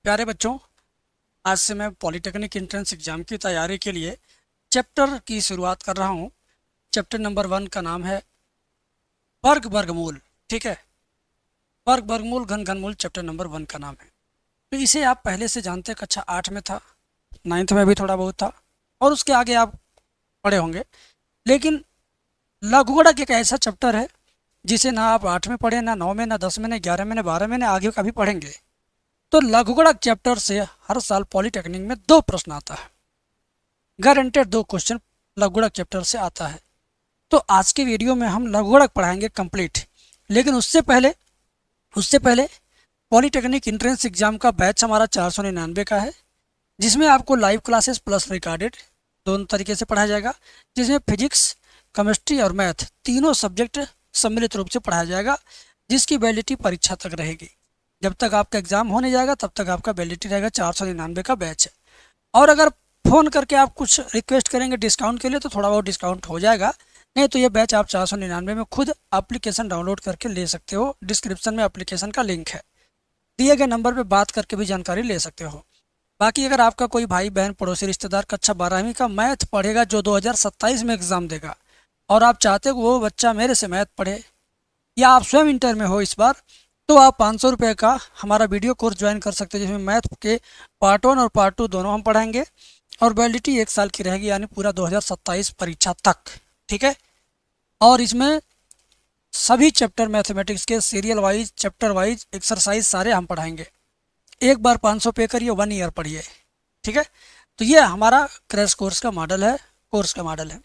प्यारे बच्चों, आज से मैं पॉलिटेक्निक एंट्रेंस एग्जाम की तैयारी के लिए चैप्टर की शुरुआत कर रहा हूँ। चैप्टर नंबर 1 का नाम है वर्ग वर्गमूल। ठीक है, वर्ग वर्गमूल घन घनमूल चैप्टर नंबर 1 का नाम है। तो इसे आप पहले से जानते हैं, कक्षा 8 में था, 9th में भी थोड़ा बहुत था और उसके आगे आप पढ़े होंगे। लेकिन लघुगणक एक ऐसा चैप्टर है जिसे ना आप 8 में पढ़े, ना 9 में, ना 10 में, ना 11 में, ना 12 में, ना आगे कभी पढ़ेंगे। तो लघुगणक चैप्टर से हर साल पॉलिटेक्निक में 2 प्रश्न आता है, गारंटेड 2 क्वेश्चन लघुगणक चैप्टर से आता है। तो आज के वीडियो में हम लघुगणक पढ़ाएंगे कंप्लीट। लेकिन उससे पहले पॉलिटेक्निक एंट्रेंस एग्जाम का बैच हमारा 499 का है, जिसमें आपको लाइव क्लासेस प्लस रिकॉर्डेड दोनों तरीके से पढ़ाया जाएगा, जिसमें फिजिक्स, केमिस्ट्री और मैथ तीनों सब्जेक्ट सम्मिलित रूप से पढ़ाया जाएगा, जिसकी वैलिडिटी परीक्षा तक रहेगी। जब तक आपका एग्जाम होने जाएगा तब तक आपका वैलिडिटी रहेगा। 499 का बैच है। और अगर फ़ोन करके आप कुछ रिक्वेस्ट करेंगे डिस्काउंट के लिए तो थोड़ा बहुत डिस्काउंट हो जाएगा, नहीं तो ये बैच आप 499 में खुद एप्लीकेशन डाउनलोड करके ले सकते हो। डिस्क्रिप्शन में एप्लीकेशन का लिंक है, दिए गए नंबर पे बात करके भी जानकारी ले सकते हो। बाकी अगर आपका कोई भाई बहन पड़ोसी रिश्तेदार कक्षा 12वीं का मैथ पढ़ेगा जो 2027 में एग्ज़ाम देगा, और आप चाहते हो कि वो बच्चा मेरे से मैथ पढ़े, या आप स्वयं इंटर में हो इस बार, तो आप 500 रुपये का हमारा वीडियो कोर्स ज्वाइन कर सकते हैं, जिसमें मैथ के पार्ट 1 और पार्ट 2 दोनों हम पढ़ाएंगे और वैलिडिटी 1 साल की रहेगी, यानी पूरा 2027 परीक्षा तक। ठीक है, और इसमें सभी चैप्टर मैथमेटिक्स के serial wise, chapter wise exercise सारे हम पढ़ाएंगे। एक बार 500 पे करिए, 1 ईयर पढ़िए। ठीक है, तो ये हमारा क्रैश कोर्स का मॉडल है,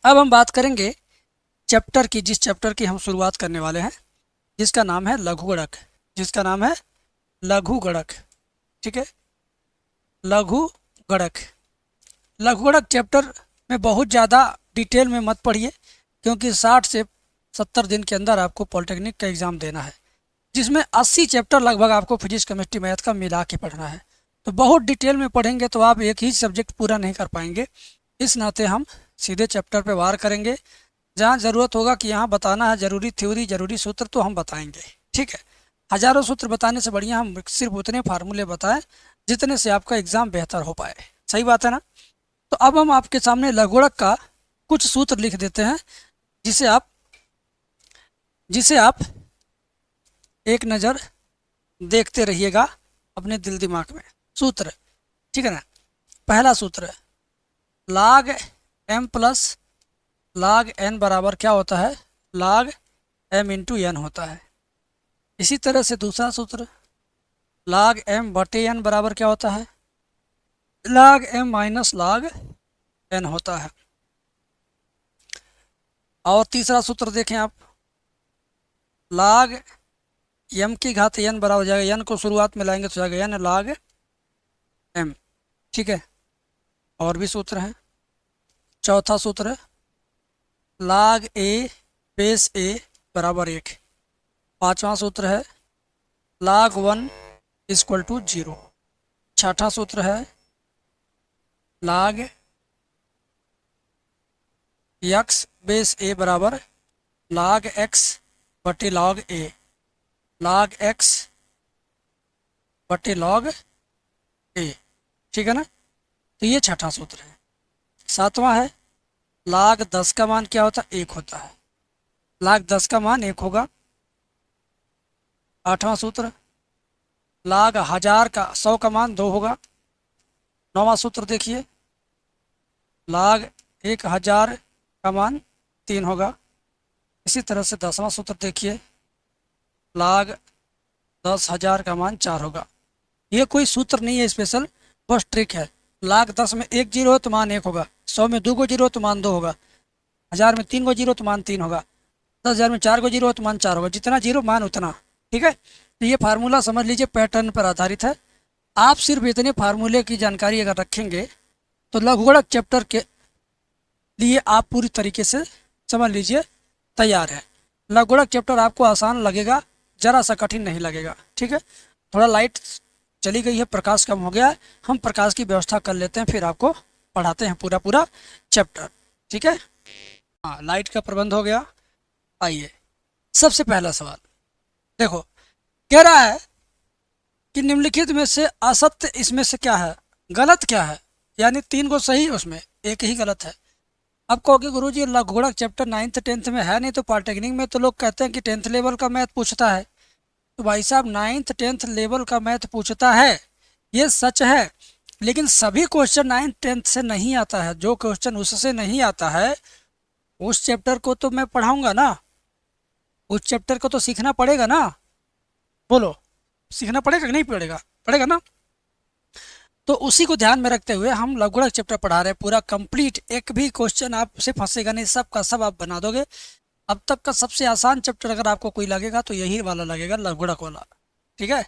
अब हम बात करेंगे चैप्टर की, जिस चैप्टर की हम शुरुआत करने वाले हैं, जिसका नाम है लघुगणक। ठीक है, लघुगणक। लघुगणक चैप्टर में बहुत ज़्यादा डिटेल में मत पढ़िए, क्योंकि 60 से 70 दिन के अंदर आपको पॉलिटेक्निक का एग्ज़ाम देना है, जिसमें 80 चैप्टर लगभग आपको फिजिक्स, केमिस्ट्री, मैथ का मिला के पढ़ना है। तो बहुत डिटेल में पढ़ेंगे तो आप एक ही सब्जेक्ट पूरा नहीं कर पाएंगे। इस नाते हम सीधे चैप्टर पे वार करेंगे। जहाँ ज़रूरत होगा कि यहाँ बताना है, ज़रूरी थ्योरी, ज़रूरी सूत्र, तो हम बताएंगे। ठीक है, हज़ारों सूत्र बताने से बढ़िया हम सिर्फ उतने फार्मूले बताएं जितने से आपका एग्ज़ाम बेहतर हो पाए। सही बात है ना? तो अब हम आपके सामने लघुगणक का कुछ सूत्र लिख देते हैं, जिसे आप एक नज़र देखते रहिएगा अपने दिल दिमाग में। सूत्र, ठीक है ना? पहला सूत्र, log m plus log n बराबर क्या होता है? log m इंटू n होता है। इसी तरह से दूसरा सूत्र, log m बटे n बराबर क्या होता है? log m minus log n होता है। और तीसरा सूत्र देखें आप, log m की घात n बराबर हो जाएगा, n को शुरुआत में लाएंगे तो जाएगा n log m। ठीक है, और भी सूत्र हैं। चौथा सूत्र है log a बेस a बराबर 1। पांचवा सूत्र है log 1 इक्वल टू 0। छठा सूत्र है log x बेस a बराबर log x बटे log a, log x बटे log a। ठीक है ना? तो ये छठा सूत्र है। सातवां है log 10 का मान क्या होता है? 1 होता है। log 10 का मान 1 होगा। आठवां सूत्र log 1000 का 100 का मान 2 होगा। नौवां सूत्र देखिए, log 1000 का मान 3 होगा। इसी तरह से 10वां सूत्र देखिए, log 10,000 का मान 4 होगा। ये कोई सूत्र नहीं है स्पेशल, बस ट्रिक है। log 10 में 1 जीरो है तो मान 1 होगा, 100 में 2 को जीरो तो मान 2 होगा, 1000 में 3 को जीरो तो मान 3 होगा, 10,000 में 4 को जीरो तो मान 4 होगा। जितना जीरो मान उतना। ठीक है, तो ये फार्मूला समझ लीजिए, पैटर्न पर आधारित है। आप सिर्फ इतने फार्मूले की जानकारी अगर रखेंगे तो लघुगणक चैप्टर के लिए आप पूरी तरीके से समझ लीजिए तैयार है। लघुगणक चैप्टर आपको आसान लगेगा, ज़रा सा कठिन नहीं लगेगा। ठीक है, थोड़ा लाइट चली गई है, प्रकाश कम हो गया है, हम प्रकाश की व्यवस्था कर लेते हैं, फिर आपको पढ़ाते हैं पूरा चैप्टर। ठीक है, हाँ, लाइट का प्रबंध हो गया। आइए, सबसे पहला सवाल देखो, कह रहा है कि निम्नलिखित में से असत्य इसमें से क्या है, गलत क्या है, यानी 3 को सही है उसमें एक ही गलत है। अब कहोगे गुरुजी लघुगणक चैप्टर 9th 10th में है नहीं, तो पॉलिटेक्निक में तो लोग कहते हैं कि 10th लेवल का मैथ पूछता है। तो भाई साहब 9th 10th लेवल का मैथ पूछता है, ये सच है, लेकिन सभी क्वेश्चन 9th 10th से नहीं आता है। जो क्वेश्चन उससे नहीं आता है उस चैप्टर को तो मैं पढ़ाऊंगा ना, उस चैप्टर को तो सीखना पड़ेगा ना। बोलो, सीखना पड़ेगा कि नहीं पड़ेगा? पड़ेगा ना। तो उसी को ध्यान में रखते हुए हम लघुगणक चैप्टर पढ़ा रहे हैं पूरा कंप्लीट। एक भी क्वेश्चन आपसे फंसेगा नहीं, सब का सब आप बना दोगे। अब तक का सबसे आसान चैप्टर अगर आपको कोई लगेगा तो यही वाला लगेगा, लघुगणक वाला। ठीक है,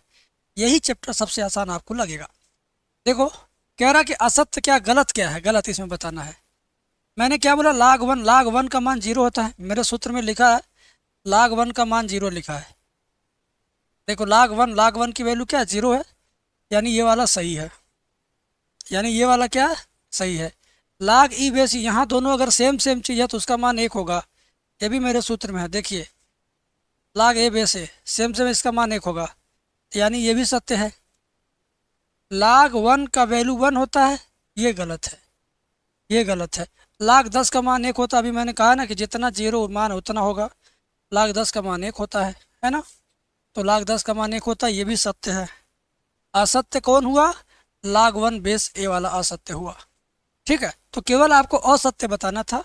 यही चैप्टर सबसे आसान आपको लगेगा। देखो, कह रहा कि असत्य क्या गलत क्या है, गलत इसमें बताना है। मैंने क्या बोला, लाग वन का मान 0 होता है। मेरे सूत्र में लिखा है लाग 1 का मान 0 लिखा है। देखो लाग वन की वैल्यू क्या है, 0 है, यानी ये वाला सही है, यानी ये वाला क्या है, सही है। लाग ई बेस, यहाँ दोनों अगर सेम सेम चीज़ है तो उसका मान 1 होगा, ये भी मेरे सूत्र में है। देखिए लाग ए बेस है, सेम सेम, इसका मान 1 होगा, यानी ये भी सत्य है। लाग 1 का वैल्यू 1 होता है, ये गलत है, ये गलत है। लाग 10 का मान 1 होता है, अभी मैंने कहा ना कि जितना 0 मान उतना होगा। लाग 10 का मान 1 होता है ना। तो लाग 10 का मान 1 होता है, ये भी सत्य है। असत्य कौन हुआ, लाग 1 बेस ए वाला असत्य हुआ। ठीक है, तो केवल आपको असत्य बताना था,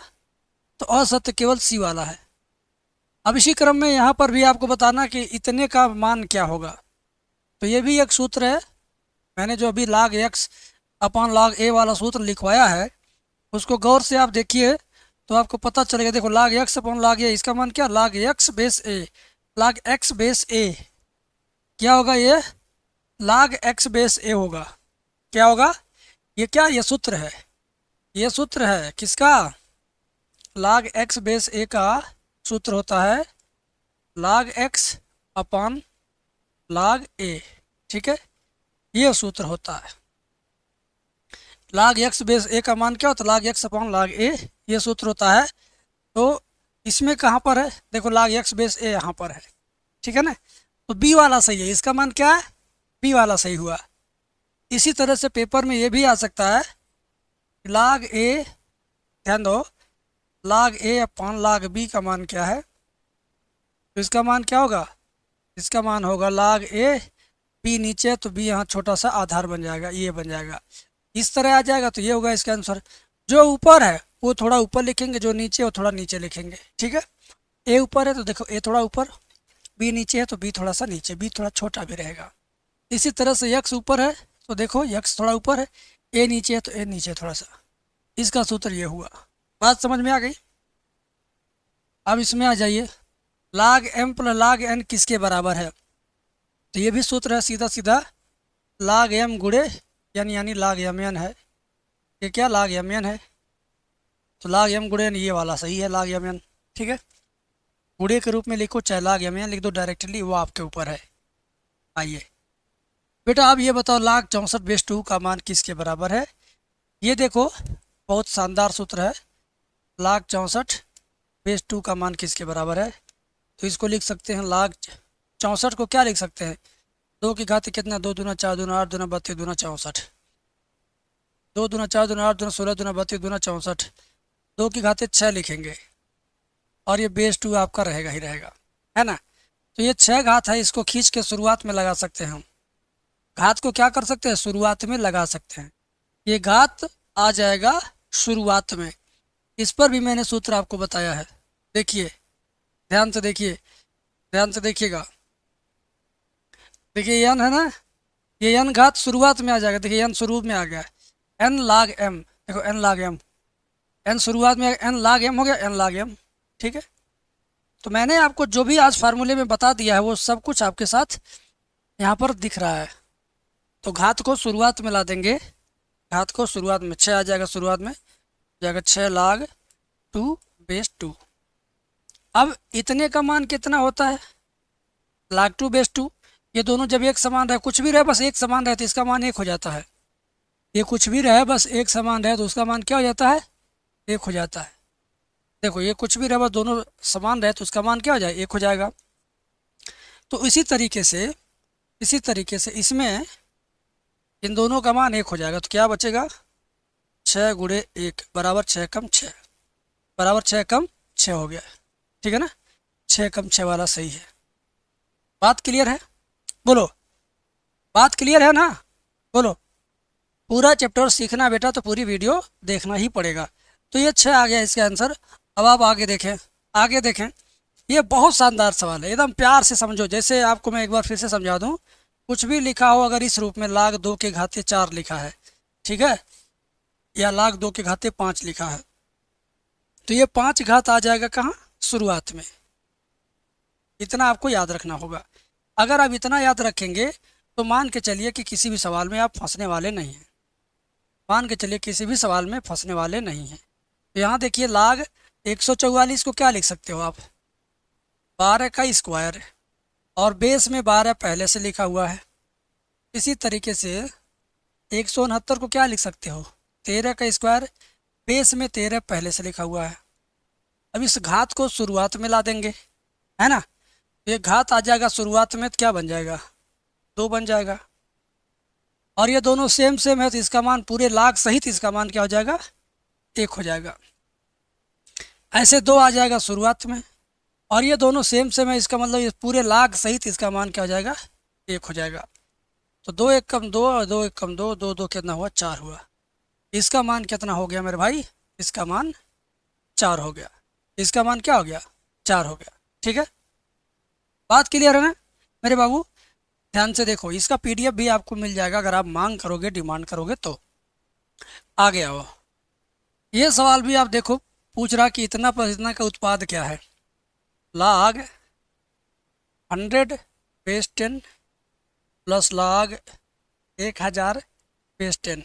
तो असत्य केवल सी वाला है। अब इसी क्रम में यहाँ पर भी आपको बताना कि इतने का मान क्या होगा। तो ये भी एक सूत्र है, मैंने जो अभी लाग एक्स अपॉन लाग ए वाला सूत्र लिखवाया है उसको गौर से आप देखिए तो आपको पता चलेगा। देखो लाग एक्स अपॉन लाग ए, इसका मान क्या, लाग एक्स बेस ए, लाग एक्स बेस ए क्या होगा, ये लाग एक्स बेस ए होगा। क्या होगा, ये क्या, ये सूत्र है, ये सूत्र है किसका, लाग एक्स बेस ए का सूत्र होता है लाग एक्स अपॉन लाग ए। ठीक है, ये सूत्र होता है। लाग एक्स बेस ए का मान क्या होता है, लाग एक्स अपॉन लाग ए, ये सूत्र होता है। तो इसमें कहाँ पर है, देखो लाग एक्स बेस ए यहाँ पर है। ठीक है ना, तो बी वाला सही है, इसका मान क्या है, बी वाला सही हुआ। इसी तरह से पेपर में ये भी आ सकता है लाग ए, ध्यान दो, लाग ए अपॉन लाग बी का मान क्या है, तो इसका मान क्या होगा, इसका मान होगा लाग ए, बी नीचे तो बी यहाँ छोटा सा आधार बन जाएगा, ये बन जाएगा, इस तरह आ जाएगा। तो ये होगा इसका आंसर। जो ऊपर है वो थोड़ा ऊपर लिखेंगे, जो नीचे वो थोड़ा नीचे लिखेंगे। ठीक है, ए ऊपर है तो देखो ए थोड़ा ऊपर, बी नीचे है तो बी थोड़ा सा नीचे, बी थोड़ा छोटा भी रहेगा। इसी तरह से यक्स ऊपर है तो देखो यक्स थोड़ा ऊपर है, ए नीचे है तो ए नीचे थोड़ा सा, इसका सूत्र ये हुआ। बात समझ में आ गई। अब इसमें आ जाइए, लाग एम प्लस लाग एन किसके बराबर है, तो ये भी सूत्र है सीधा सीधा, लाग एम गुड़े यानी लाग एम एन है। ये क्या, लाग एम एन है, तो लाग एम गुड़े एन, ये वाला सही है लाग एम एन। ठीक है, गुड़े के रूप में लिखो चाहे लाग एम एन लिख दो डायरेक्टली, वो आपके ऊपर है। आइए बेटा आप ये बताओ लाग 64 बेस 2 का मान किसके बराबर है। ये देखो बहुत शानदार सूत्र है, लाग 64 बेस 2 का मान किसके बराबर है। तो इसको लिख सकते हैं, लाग 64 को क्या लिख सकते हैं, 2 की घात कितना, 2 दूना 4 दूना 8 दूना 32 दूना 64, 2 दूना 4 दूना 8 दूना 16 दूना 32 दूना 64, 2 की घात 6 लिखेंगे और ये बेस 2 आपका रहेगा ही रहेगा, है ना। तो ये 6 घात है, इसको खींच के शुरुआत में लगा सकते हैं हम। घात को क्या कर सकते हैं, शुरुआत में लगा सकते हैं। ये घात आ जाएगा शुरुआत में। इस पर भी मैंने सूत्र आपको बताया है, देखिए ध्यान से देखिए, ध्यान से देखिएगा। देखिए एन है ना, ये एन घात शुरुआत में आ जाएगा, देखिए एन शुरू में आ गया, एन लाग एम, देखो एन लाग एम, एन शुरुआत में एन लाग एम हो गया, एन लाग एम। ठीक है, तो मैंने आपको जो भी आज फार्मूले में बता दिया है वो सब कुछ आपके साथ यहाँ पर दिख रहा है। तो घात को शुरुआत में ला देंगे, घात को शुरुआत में 6 आ जाएगा, शुरुआत में जाएगा 6 लाग 2 बेस 2। अब इतने का मान कितना होता है, लाग 2 बेस 2। ये दोनों जब एक समान रहे, कुछ भी रहे बस एक समान रहे तो इसका मान 1 हो जाता है। ये कुछ भी रहे बस एक समान रहे तो उसका मान क्या हो जाता है, 1 हो जाता है। देखो ये कुछ भी रहे बस दोनों समान रहे तो उसका मान क्या हो जाएगा, 1 हो जाएगा। तो इसी तरीके से इसी तरीके से इसमें इन दोनों का मान 1 हो जाएगा, तो क्या बचेगा, 6 × 1 बराबर 6 कम 6, बराबर 6 कम 6 हो गया। ठीक है ना, 6 कम 6 वाला सही है। बात क्लियर है, बोलो, बात क्लियर है ना, बोलो। पूरा चैप्टर सीखना बेटा तो पूरी वीडियो देखना ही पड़ेगा। तो ये 6 आ गया इसका आंसर। अब आप आगे देखें, आगे देखें, ये बहुत शानदार सवाल है, एकदम प्यार से समझो। जैसे आपको मैं एक बार फिर से समझा दूं, कुछ भी लिखा हो अगर इस रूप में log 2 के घाते 4 लिखा है, ठीक है, या log 2 के घाते 5 लिखा है, तो ये 5 घात आ जाएगा कहाँ, शुरुआत में। इतना आपको याद रखना होगा। अगर आप इतना याद रखेंगे तो मान के चलिए कि किसी भी सवाल में आप फंसने वाले नहीं हैं, मान के चलिए किसी भी सवाल में फंसने वाले नहीं हैं। तो यहाँ देखिए log 144 को क्या लिख सकते हो आप, 12 का स्क्वायर, और बेस में 12 पहले से लिखा हुआ है। इसी तरीके से 169 को क्या लिख सकते हो, 13 का स्क्वायर, बेस में 13 पहले से लिखा हुआ है। अब इस घात को शुरुआत में ला देंगे, है ना, ये घात आ जाएगा शुरुआत में, तो क्या बन जाएगा, 2 बन जाएगा। और ये दोनों सेम सेम है तो इसका मान पूरे log सहित इसका मान क्या हो जाएगा, 1 हो जाएगा। ऐसे 2 आ जाएगा शुरुआत में, और ये दोनों सेम सेम है, इसका मतलब ये पूरे log सहित इसका मान क्या हो जाएगा, 1 हो जाएगा। तो 2 1 कम 2 और 2 1 कम 2, 2 2 कितना हुआ, 4 हुआ। इसका मान कितना हो गया मेरे भाई, इसका मान 4 हो गया, इसका मान क्या हो गया, 4 हो गया। ठीक है, बात क्लियर है ना मेरे बाबू। ध्यान से देखो, इसका पीडीएफ भी आपको मिल जाएगा अगर आप मांग करोगे, डिमांड करोगे तो। आगे आओ, ये सवाल भी आप देखो, पूछ रहा कि इतना प्लस इतना का उत्पाद क्या है, log 100 base 10 plus log 1000 base 10।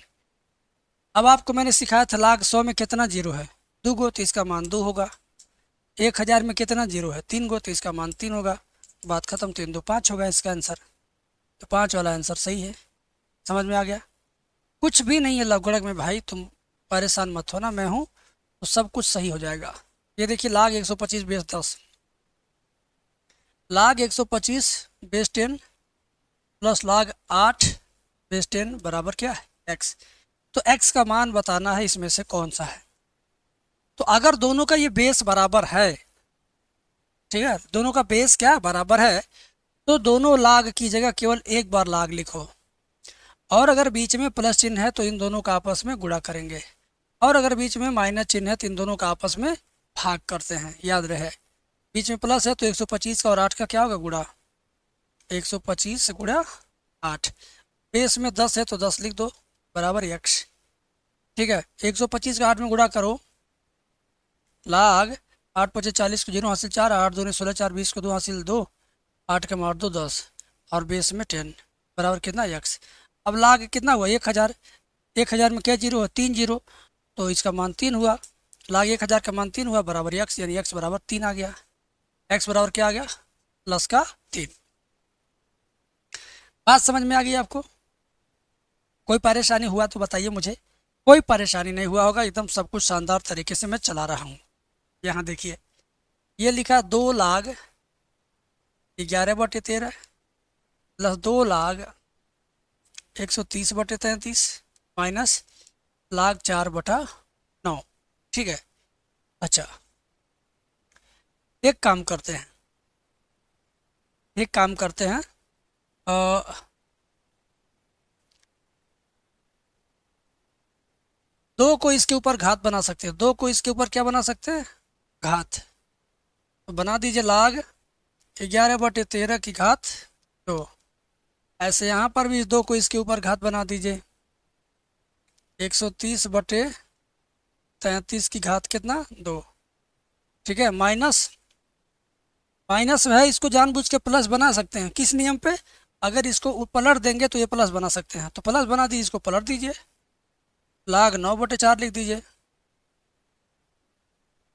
अब आपको मैंने सिखाया था log 100 में कितना जीरो है, 2 गो, तो इसका मान 2 होगा। 1000 में कितना जीरो है, 3 गो, तो इसका मान 3 होगा। बात खत्म, 3 2 5 होगा इसका आंसर। तो 5 वाला आंसर सही है। समझ में आ गया, कुछ भी नहीं है लवगड़क में भाई, तुम परेशान मत हो ना, मैं हूँ, तो सब कुछ सही हो जाएगा। ये देखिए log 125 base 10, log 125 base 10 plus log 8 base 10 बराबर क्या है, x। तो x का मान बताना है इसमें से कौन सा है। तो अगर दोनों का ये बेस बराबर है, ठीक है, दोनों का बेस क्या बराबर है, तो दोनों log की जगह केवल एक बार log लिखो, और अगर बीच में प्लस चिन्ह है तो इन दोनों का आपस में गुणा करेंगे, और अगर बीच में माइनस चिन्ह है तो इन दोनों का आपस में भाग करते हैं। याद रहे, बीच में प्लस है तो 125 का और 8 का क्या होगा, गुणा, 125 गुणा 8। बेस में 10 है तो 10 लिख दो, बराबर x। ठीक है, 125 का 8 में गुणा करो, log 8 5 40 को 0 हासिल 4, 8 2 16 4 20 को 2 हासिल 2, 8 के मार 2 10, और बेस में 10 बराबर कितना, x। अब log कितना हुआ, 1000, 1000 में क्या जीरो है, 3 जीरो, तो इसका मान 3 हुआ। log 1000 का मान 3 हुआ, बराबर x, यानी x बराबर 3 आ गया। x बराबर क्या आ गया, प्लस का 3। बात समझ में आ गई आपको, कोई परेशानी हुआ तो बताइए मुझे। कोई परेशानी नहीं हुआ होगा, एकदम सब कुछ शानदार तरीके से मैं चला रहा हूँ। यहाँ देखिए, ये लिखा 2 log 11/13 plus 2 log 130/33 minus log 4/9। ठीक है, अच्छा एक काम करते हैं, एक काम करते हैं, दो को इसके ऊपर घात बना सकते हैं, दो को इसके ऊपर क्या बना सकते हैं, घात। तो बना दीजिए log 11/13 की घात 2। ऐसे यहाँ पर भी 2 को इसके ऊपर घात बना दीजिए, 130/33 की घात कितना, 2। ठीक है, माइनस, माइनस है, इसको जानबूझ के प्लस बना सकते हैं, किस नियम पे, अगर इसको पलट देंगे तो ये प्लस बना सकते हैं, तो प्लस बना दीजिए, इसको पलट दीजिए, log 9/4 लिख दीजिए।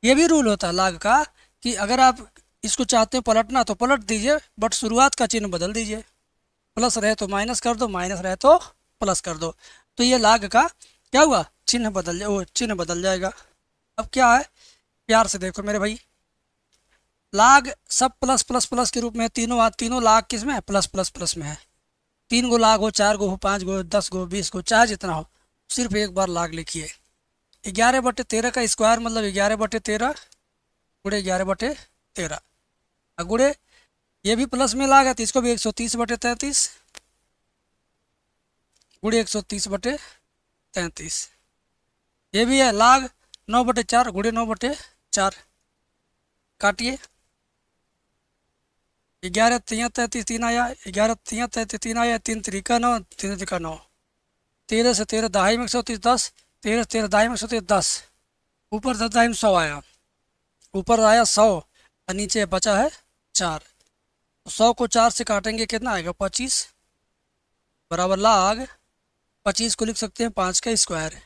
ये भी रूल होता है log का कि अगर आप इसको चाहते हैं पलटना तो पलट दीजिए, बट शुरुआत का चिन्ह बदल दीजिए, प्लस रहे तो माइनस कर दो, माइनस रहे तो प्लस कर दो। तो ये log का क्या हुआ, चिन्ह बदल जाए, वो चिन्ह बदल जाएगा। अब क्या है, प्यार से देखो मेरे भाई, log सब प्लस प्लस प्लस के रूप में, तीनों log किस में है, प्लस प्लस प्लस में है। 3 गो लाख हो, 4 गो हो, 5 गो, 10 गो, 20 गो, चाहे जितना हो, सिर्फ एक बार लाख लिखिए। 11/13 का स्क्वायर मतलब 11/13 गुणे 11/13, और गुणे ये भी प्लस में लाग है तो इसको भी 130/33 गुणे 130/33। ये भी है लाग 9/4 गुणे 9/4। काटिए। 11 तियाँ 33 3 आया, 11 तियाँ 33 3 आया, 3 त्रिका 9, 3 त्रिका 9, 13 से 13 दहाई में 130 10, 13 से 13 दहाई में 130 10, ऊपर 10 दहाई में 100 आया, ऊपर आया 100 और नीचे बचा है 4। तो 100 को 4 से काटेंगे कितना आएगा 25 बराबर लाग 25 को लिख सकते हैं 5 का स्क्वायर।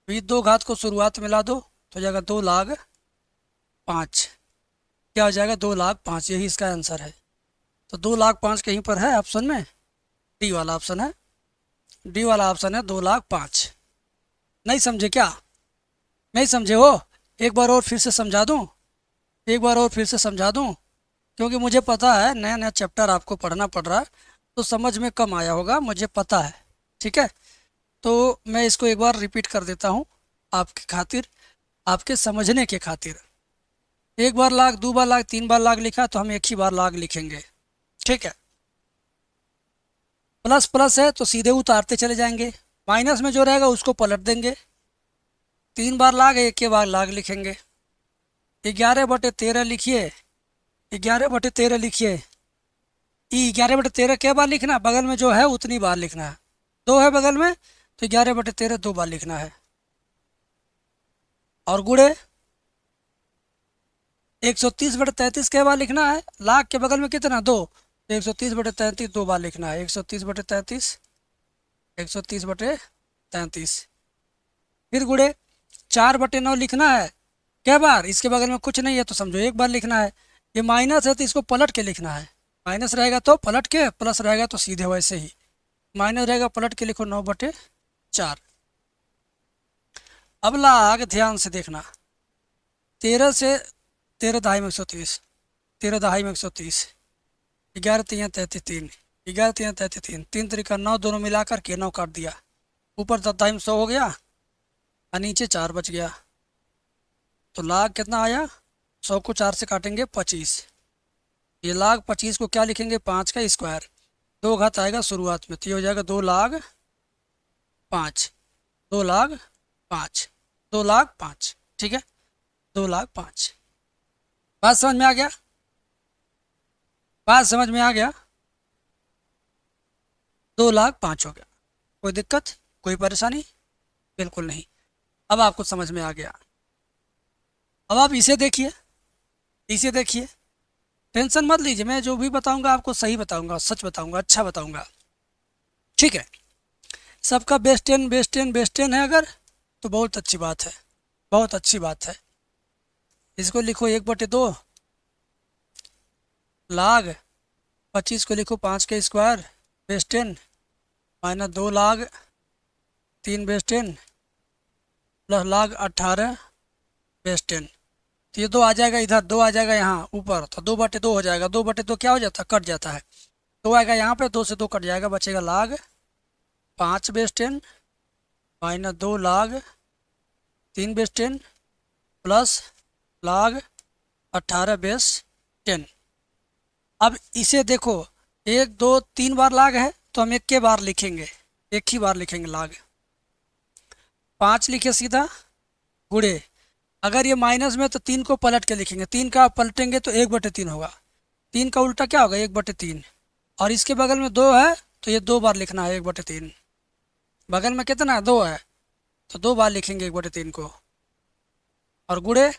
तो ये 2 घात को शुरुआत में ला दो तो हो जाएगा 2 लाख 5। क्या हो जाएगा 2 लाख 5, यही इसका आंसर है। तो 2 लाख 5 कहीं पर है ऑप्शन में, डी वाला ऑप्शन है, डी वाला ऑप्शन है 2 लाख 5। नहीं समझे क्या? नहीं समझे हो? एक बार और फिर से समझा दूं, एक बार और फिर से समझा दूं, क्योंकि मुझे पता है नया नया चैप्टर आपको पढ़ना पड़ रहा है तो समझ में कम आया होगा, मुझे पता है। ठीक है, तो मैं इसको एक बार रिपीट कर देता हूँ आपकी खातिर, आपके समझने के खातिर। एक बार लाख, 2 बार लाख, 3 बार लाख लिखा तो हम एक ही बार लाख लिखेंगे। ठीक है, प्लस प्लस है तो सीधे उतारते चले जाएंगे, माइनस में जो रहेगा उसको पलट देंगे। 3 बार लाख, एक के बार लाख लिखेंगे। 11/13 लिखिए, 11/13 लिखिए। 11/13 क्या बार लिखना, बगल में जो है उतनी बार लिखना है, 2 है बगल में तो 11/13 2 बार लिखना है। और गुणे 130/33 क्या बार लिखना है, लाख के बगल में कितना 2, तो 130/33 2 बार लिखना है। 130/33, 130/33। फिर गुणे 4/9 लिखना है, क्या बार, इसके बगल में कुछ नहीं है तो समझो एक बार लिखना है। ये माइनस है तो इसको पलट के लिखना है, माइनस रहेगा तो पलट के, प्लस रहेगा तो सीधे वैसे ही, माइनस रहेगा पलट के लिखो 9/4। अब लाग ध्यान से देखना, 13 से 13 दहाई में 130, 13 दहाई में 130, 11 तियाँ 33 3, 11 तियाँ 33 3, 3 तरीका 9, दोनों मिलाकर के 9 काट दिया, ऊपर 10 दहाई में 100 हो गया और नीचे 4 बच गया। तो लाग कितना आया, 100 को 4 से काटेंगे 25, ये लाग 25 को क्या लिखेंगे 5 का स्क्वायर, 2 घात आएगा शुरुआत में तो ये हो जाएगा 2 लाख 5, 2 लाख 5, 2 लाख 5। ठीक है, 2 लाख 5। बात समझ में आ गया? बात समझ में आ गया? 2 लाख 5 हो गया। कोई दिक्कत, कोई परेशानी? बिल्कुल नहीं। अब आपको समझ में आ गया। अब आप इसे देखिए, इसे देखिए, टेंशन मत लीजिए, मैं जो भी बताऊंगा आपको सही बताऊंगा, सच बताऊंगा, अच्छा बताऊंगा। ठीक है, सबका बेस्ट 10 बेस्ट 10 बेस्ट 10 है अगर, तो बहुत अच्छी बात है, बहुत अच्छी बात है। इसको लिखो 1/2 लाग 25 को लिखो 5 का स्क्वायर बेस्ट 10 माइनस 2 लाग 3 बेस्ट 10 प्लस लाग 18 बेस्ट 10। तो ये 2 आ जाएगा इधर, 2 आ जाएगा यहाँ ऊपर, तो 2/2 हो जाएगा, 2/2 क्या हो जाता है, कट जाता है, 2 आएगा यहाँ पे, 2 से 2 कट जाएगा, बचेगा लाग 5 बेस्ट 10 माइनस 2 लाग 3 बेस्ट 10 प्लस लाग 18 बेस 10। अब इसे देखो, 1 2 3 बार लाग है तो हम एक के बार लिखेंगे, एक ही बार लिखेंगे लाग। 5 लिखे सीधा गुणे, अगर ये माइनस में तो 3 को पलट के लिखेंगे, 3 का पलटेंगे तो 1/3 होगा, 3 का उल्टा क्या होगा 1/3, और इसके बगल में 2 है तो ये 2 बार लिखना है 1/3, बगल में कितना है 2 है तो 2 बार लिखेंगे 1/3 को। और गुणे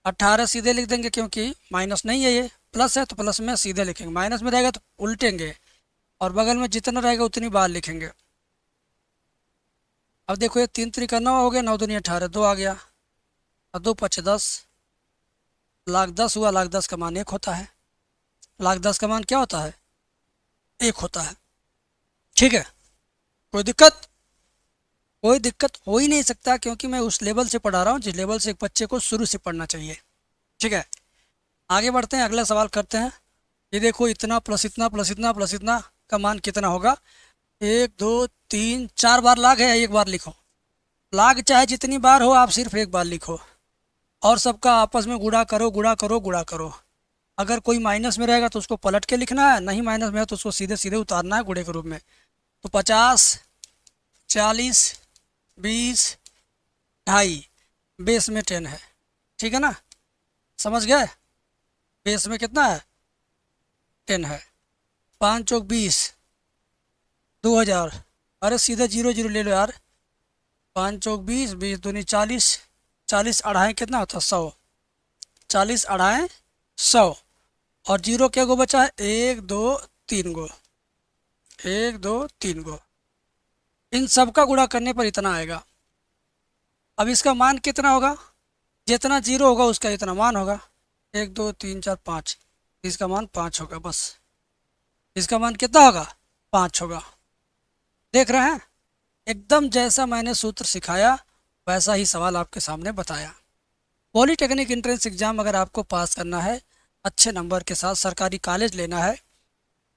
18 सीधे लिख देंगे क्योंकि माइनस नहीं है, ये प्लस है तो प्लस में सीधे लिखेंगे, माइनस में रहेगा तो उल्टेंगे और बगल में जितना रहेगा उतनी बार लिखेंगे। अब देखो ये 3 3 9 हो गया, 9 दूनी 18, 2 आ गया और 2 5 10, लाख 10 हुआ, लाख 10 का मान 1 होता है, लाख 10 का मान क्या होता है 1 होता है। ठीक है, कोई दिक्कत? कोई दिक्कत हो ही नहीं सकता क्योंकि मैं उस लेवल से पढ़ा रहा हूँ जिस लेवल से एक बच्चे को शुरू से पढ़ना चाहिए। ठीक है, आगे बढ़ते हैं, अगला सवाल करते हैं। ये देखो इतना प्लस इतना प्लस इतना प्लस इतना का मान कितना होगा, एक दो तीन चार बार लाग है, एक बार लिखो। लाग चाहे जितनी बार हो, आप सिर्फ एक बार लिखो। और सबका आपस में गुणा करो, गुणा करो, गुणा करो। अगर कोई माइनस में रहेगा तो उसको पलट के लिखना है, नहीं माइनस में है तो उसको सीधे सीधे उतारना है गुणे के रूप में। तो 50, 40, 20, 2.5, बेस में 10 है। ठीक है ना, समझ गए? बेस में कितना है? 10 है। 5 चौक 20, 2000। अरे सीधे जीरो जीरो ले लो यार। 5 चौक 20, 20 दूनी 40, 40 अढ़ाई कितना होता है? 100। 40 अढ़ाई 100। और जीरो क्या गो बचा है? एक दो तीन गो, एक दो तीन गो। इन सब का गुणा करने पर इतना आएगा। अब इसका मान कितना होगा? जितना जीरो होगा उसका इतना मान होगा। एक दो तीन चार पाँच, इसका मान 5 होगा बस। इसका मान कितना होगा? 5 होगा। देख रहे हैं? एकदम जैसा मैंने सूत्र सिखाया वैसा ही सवाल आपके सामने बताया। पॉलीटेक्निक एंट्रेंस एग्जाम अगर आपको पास करना है, अच्छे नंबर के साथ सरकारी कॉलेज लेना है,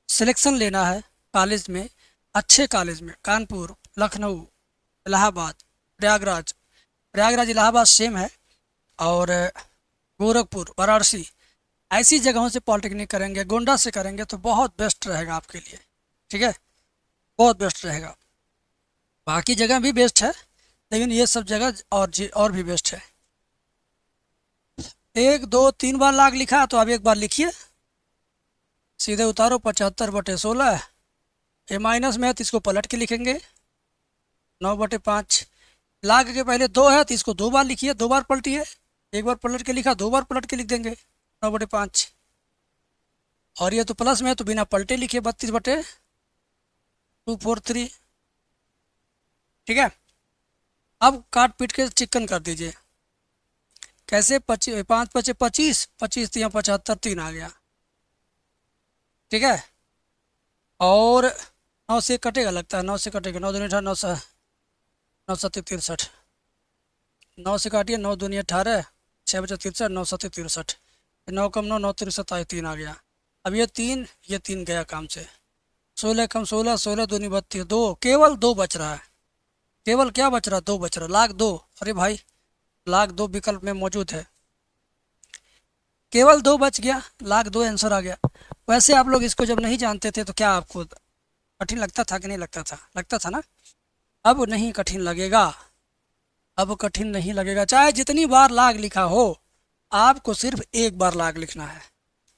सिलेक्शन लेना है कॉलेज में, अच्छे कॉलेज में, कानपुर, लखनऊ, इलाहाबाद, प्रयागराज, प्रयागराज इलाहाबाद सेम है, और गोरखपुर, वाराणसी, ऐसी जगहों से पॉलिटेक्निक करेंगे, गोंडा से करेंगे तो बहुत बेस्ट रहेगा आपके लिए। ठीक है, बहुत बेस्ट रहेगा। बाकी जगह भी बेस्ट है, लेकिन ये सब जगह और भी बेस्ट है। एक दो तीन बार लाग लिखा तो अब एक बार लिखिए, सीधे उतारो। 75/16। ये माइनस में है तो इसको पलट के लिखेंगे। 9/5। लाग के पहले 2 है तो इसको 2 बार लिखिए, 2 बार पलटिए। एक बार पलट के लिखा, 2 बार पलट के लिख देंगे 9/5। और ये तो प्लस में है तो बिना पलटे लिखिए 32/243। ठीक है, अब काट पीट के चिकन कर दीजिए। कैसे? 5 पचे 25, 25 तिया 75, 3 आ गया। ठीक है, और 9 से कटेगा लगता है, 9 से कटेगा। 9 दूनी 18, 9 से 9 7 63। 9 से काटिए, 9 दूनी 18, 6 बचा 63, 9 7 63। 9 कम 9, 9 63 आए, 3 आ गया। अब ये तीन गया काम से। 16 कम 16, 16 दूनी 32, 2, केवल 2 बच रहा है। केवल क्या बच रहा है? 2 बच रहा है। लाख 2। अरे भाई, लाख 2 विकल्प में मौजूद है, केवल 2 बच गया, लाख 2 आंसर आ गया। वैसे आप लोग इसको जब नहीं जानते थे तो क्या आपको कठिन लगता था कि नहीं लगता था? लगता था ना। अब नहीं कठिन लगेगा, अब कठिन नहीं लगेगा। चाहे जितनी बार लाग लिखा हो, आपको सिर्फ एक बार लाग लिखना है।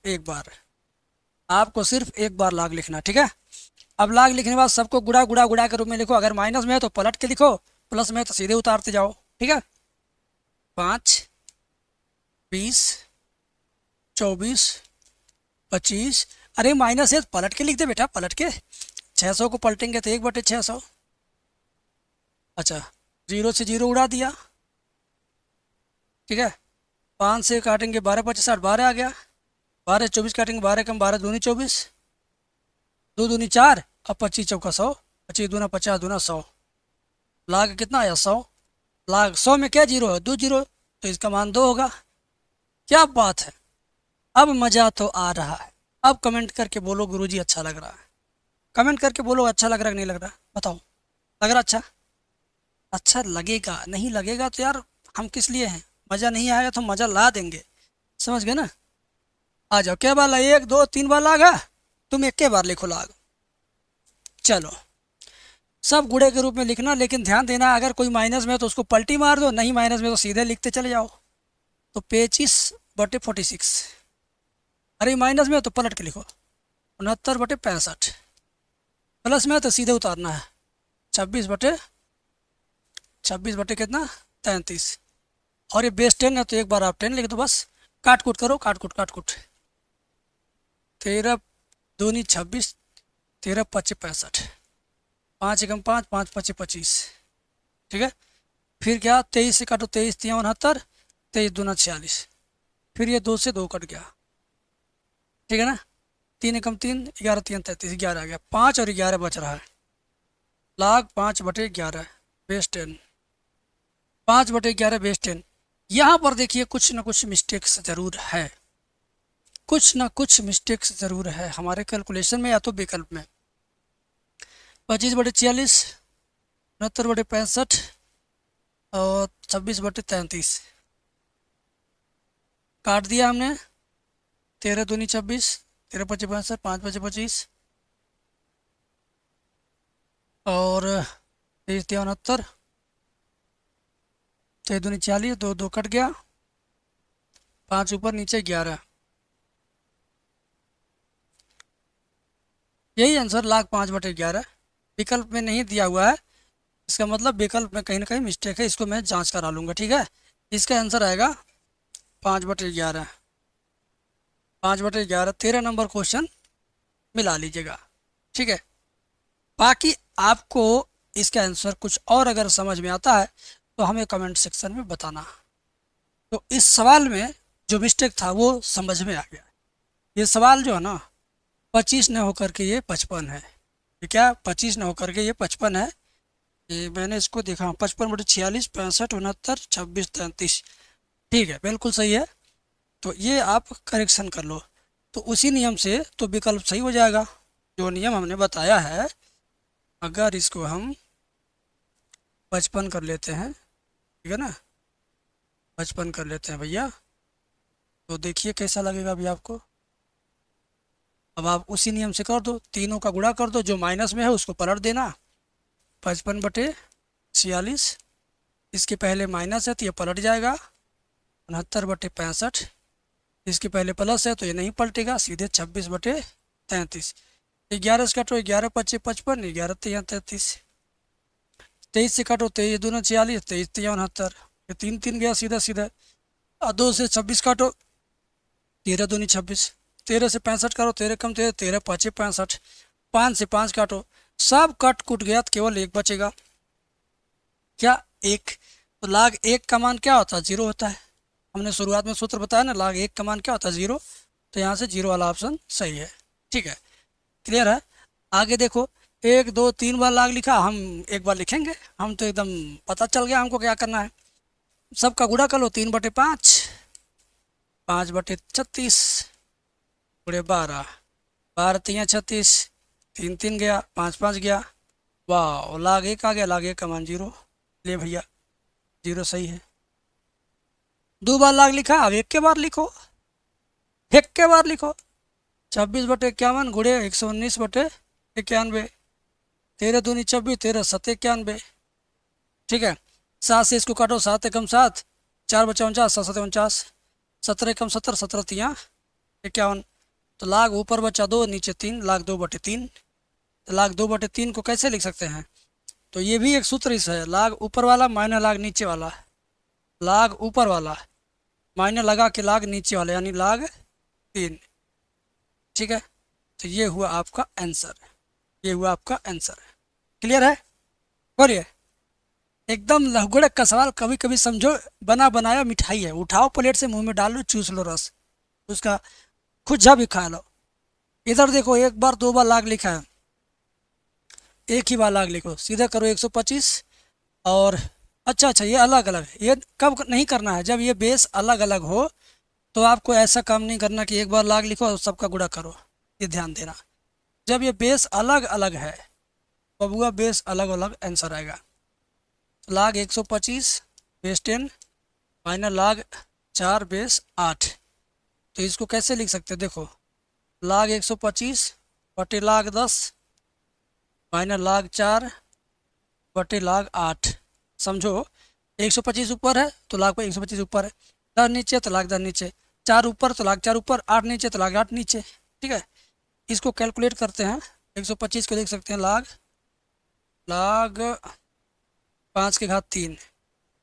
एक बार, आपको सिर्फ एक बार लाग लिखना है। ठीक है, अब लाग लिखने के बाद सबको गुड़ा गुड़ा गुड़ा के रूप में लिखो। अगर माइनस में है तो पलट के लिखो, प्लस में है तो सीधे उतारते जाओ। ठीक है, 5, 20, 24, 25। अरे माइनस है तो पलट के लिख दे बेटा, पलट के। 600 को पलटेंगे तो 1/600। अच्छा, 0 से 0 उड़ा दिया। ठीक है, 5 से काटेंगे 12 25 60, 12 आ गया। 12 24 काटेंगे, 12 कम 12 दूनी 24, 2 दूनी 4, अब 25 चौका 100, 25 दूना 50 दूना 100। लाग कितना आया? 100। लाग 100 में क्या जीरो है? 2 जीरो, तो इसका मान 2 होगा। क्या बात है, अब मज़ा तो आ रहा है। अब कमेंट करके बोलो गुरुजी अच्छा लग रहा है। कमेंट करके बोलो अच्छा लग रहा है कि नहीं लग रहा, बताओ। लग रहा अच्छा? अच्छा लगेगा, नहीं लगेगा तो यार हम किस लिए हैं? मज़ा नहीं आएगा तो मज़ा ला देंगे, समझ गए ना? आ जाओ। क्या बार? 1 2 3 बार लाग है, तुम एक के बार लिखो लाग। चलो, सब गुणे के रूप में लिखना, लेकिन ध्यान देना अगर कोई माइनस में है तो उसको पलटी मार दो, नहीं माइनस में तो सीधे लिखते चले जाओ। तो 25/46। अरे माइनस में है तो पलट के लिखो। 69/65। प्लस में है तो सीधे उतारना है। 26/26 कितना? 33। और ये बेस 10 है तो एक बार आप 10 लिख दो बस। काट कूट करो, काट कूट काट कूट। 13 दूनी 26, 13 25 65, 5 एकम 5, 5 25 25। ठीक है, फिर क्या? 23 से काटो, 23 तिया 69, 23 दूना 46। फिर ये 2 से 2 कट गया। ठीक है ना, 3 एकम 3, 11 3 33, 11 आ गया। 5 और 11 बच रहा है। लाख 5/11 बेस 10। 5/11 बेस 10। यहाँ पर देखिए कुछ ना कुछ मिस्टेक्स ज़रूर है, कुछ ना कुछ मिस्टेक्स ज़रूर है हमारे कैलकुलेशन में या तो विकल्प में। 25/46, 69/65 और 26/33 काट दिया हमने। 13×2 = 26, 13×5 = 65, 5×5 = 25 और 23×3 = 69, 13×2 = 40, 2 2 कट गया, 5 ऊपर नीचे 11। यही आंसर 1,05/11 विकल्प में नहीं दिया हुआ है। इसका मतलब विकल्प में कहीं ना कहीं मिस्टेक है, इसको मैं जांच करा लूँगा। ठीक है, इसका आंसर आएगा 5/11। 5/11 13 नंबर क्वेश्चन मिला लीजिएगा। ठीक है, बाकी आपको इसका आंसर कुछ और अगर समझ में आता है तो हमें कमेंट सेक्शन में बताना। तो इस सवाल में जो मिस्टेक था वो समझ में आ गया। ये सवाल जो है ना, 25 न होकर के ये 55 है। ये क्या, 25 न होकर के ये 55 है। ये मैंने इसको देखा, 55/46, 65, 69, 26, 33। ठीक है, बिल्कुल सही है। तो ये आप करेक्शन कर लो, तो उसी नियम से तो विकल्प सही हो जाएगा जो नियम हमने बताया है। अगर इसको हम 55 कर लेते हैं, ठीक है ना, 55 कर लेते हैं भैया, तो देखिए कैसा लगेगा अभी आपको। अब आप उसी नियम से कर दो, तीनों का गुणा कर दो, जो माइनस में है उसको पलट देना। 55/46, इसके पहले माइनस है तो ये पलट जाएगा। 69/65, इसके पहले प्लस है तो ये नहीं पलटेगा, सीधे 26/33। 11 से काटो, 11×5 = 55, 11×3 = 33। 23 से काटो, 23×2 = 46, 23×3 = 69। ये 3 3 गया सीधा सीधा। और 2 से 26 काटो, 13×2 = 26। 13 से 65 काटो, 13 कम 13, 13×5 = 65। 5 से 5 काटो, सब कट कुट गया तो केवल एक बचेगा। क्या, एक। तो log 1 का मान क्या होता है, 0 होता है। हमने शुरुआत में सूत्र बताया ना, log 1 का मान क्या होता है, 0। तो यहाँ से 0 वाला ऑप्शन सही है। ठीक है, क्लियर है। आगे देखो, 1 2 3 बार log लिखा, हम एक बार लिखेंगे। हम तो एकदम पता चल गया हमको क्या करना है। सबका गुणा कर लो, 3/5, 5/36 गुणे 12, 12×3 = 36, 3 3 गया, 5 5 गया। वाह, log 1 आ गया, log 1 का मान 0। ले भैया, 0 सही है। 2 बार log लिखा, अब एक के बार लिखो, एक के बार लिखो। 26/51 गुणे 119/91, 13×2 = 26, 13×7 = 91। ठीक है, 7 से इसको काटो, 7 एकम 7, 4×5 = 49, 7 7 = 49, 17 एकम 17, 17×3 = 51। तो log ऊपर बचा 2, नीचे 3, log 2/3। तो log 2/3 को कैसे लिख सकते हैं, तो ये भी एक सूत्र इस है, log ऊपर वाला माइनस log नीचे वाला, log ऊपर वाला माइनस लगा के log नीचे वाला, यानी log 3। ठीक है, तो ये हुआ आपका आंसर, ये हुआ आपका आंसर। क्लियर है, बोलिए। एकदम लहगुड़क का सवाल, कभी कभी समझो बना बनाया मिठाई है, उठाओ प्लेट से, मुंह में डालो, चूस लो रस उसका, खुजा भी खा लो। इधर देखो, एक बार 2 बार log लिखा है, एक ही बार log लिखो, सीधा करो 125। और अच्छा अच्छा, ये अलग अलग है, ये कब नहीं करना है, जब ये बेस अलग अलग हो तो आपको ऐसा काम नहीं करना कि एक बार log लिखो और सबका गुणा करो। ये ध्यान देना, जब ये बेस अलग अलग है तो हुआ बेस अलग अलग आंसर आएगा। log 125 base 10 minus log 4 base 8। तो इसको कैसे लिख सकते हैं, देखो, log 125 बटे log 10 माइनस log 4 बटे log 8। समझो, 125 ऊपर है तो log पर 125 ऊपर है, 10 नीचे तो log 10 नीचे, 4 ऊपर तो log 4 ऊपर, 8 नीचे तो log 8 नीचे। ठीक है, इसको कैलकुलेट करते हैं। 125 को देख सकते हैं log log 5 की घात 3,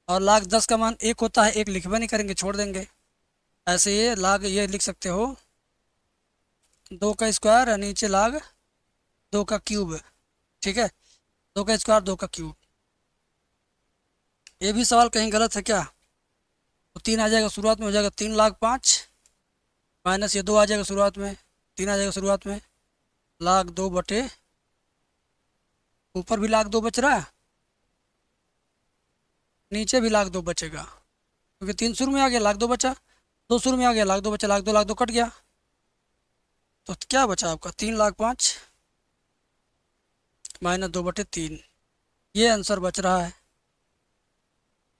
और log 10 का मान 1 होता है, 1 लिखवा नहीं करेंगे, छोड़ देंगे। ऐसे ये log ये लिख सकते हो 2 का स्क्वायर और नीचे log 2 का क्यूब। ठीक है, 2 का स्क्वायर 2 का क्यूब। ये भी सवाल कहीं गलत है क्या, तो 3 आ जाएगा शुरुआत में, हो जाएगा 3,05,000 माइनस ये 2 आ जाएगा शुरुआत में, 3 आ जाएगा शुरुआत में, log 2 बटे, ऊपर भी log 2 बच रहा है, नीचे भी log 2 बचेगा, क्योंकि 3 शुरू में आ गया log 2 बचा, 2 शुरू में आ गया log 2 बचा, log 2 कट गया, तो क्या बचा आपका 3,05,000 -2/3। ये आंसर बच रहा है।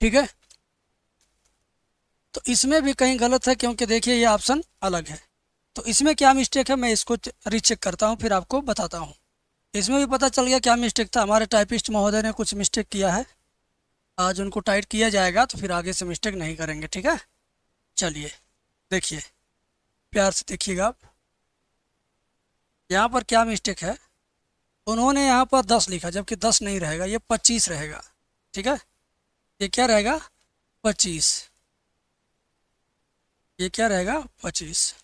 ठीक है, तो इसमें भी कहीं गलत है क्योंकि देखिए ये ऑप्शन अलग है। तो इसमें क्या मिस्टेक है मैं इसको रीचेक करता हूँ फिर आपको बताता हूँ। इसमें भी पता चल गया क्या मिस्टेक था, हमारे टाइपिस्ट महोदय ने कुछ मिस्टेक किया है। आज उनको टाइट किया जाएगा तो फिर आगे से मिस्टेक नहीं करेंगे। ठीक है, चलिए देखिए, प्यार से देखिएगा आप। यहाँ पर क्या मिस्टेक है, उन्होंने यहाँ पर 10 लिखा जबकि 10 नहीं रहेगा, ये 25 रहेगा। ठीक है, ये क्या रहेगा 25, ये क्या रहेगा 25।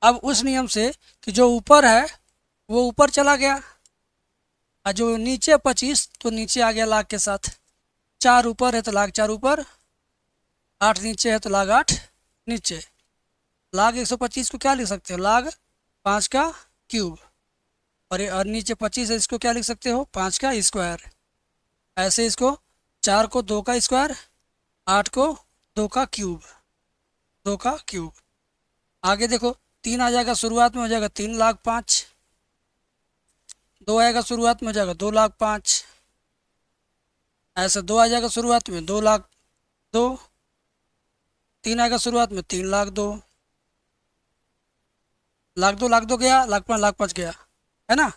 अब उस नियम से कि जो ऊपर है वो ऊपर चला गया और जो नीचे 25 तो नीचे आ गया लाग के साथ। 4 ऊपर है तो लाग 4 ऊपर, 8 नीचे है तो लाग 8 नीचे। लाग 125 को क्या लिख सकते हो, लाग 5 का क्यूब। और नीचे 25 है, इसको क्या लिख सकते हो 5 का स्क्वायर। ऐसे इसको 4 को 2 का स्क्वायर, 8 को 2 का क्यूब, 2 का क्यूब। आगे देखो 3 आ जाएगा शुरुआत में, हो जाएगा 3,05,000। 2 आएगा शुरुआत में, हो जाएगा 2,05,000। ऐसे 2 आ जाएगा शुरुआत में 2,02,000। 3 आएगा शुरुआत में 3,02,000। लाख दो गया, लाख पाँच गया, है ना।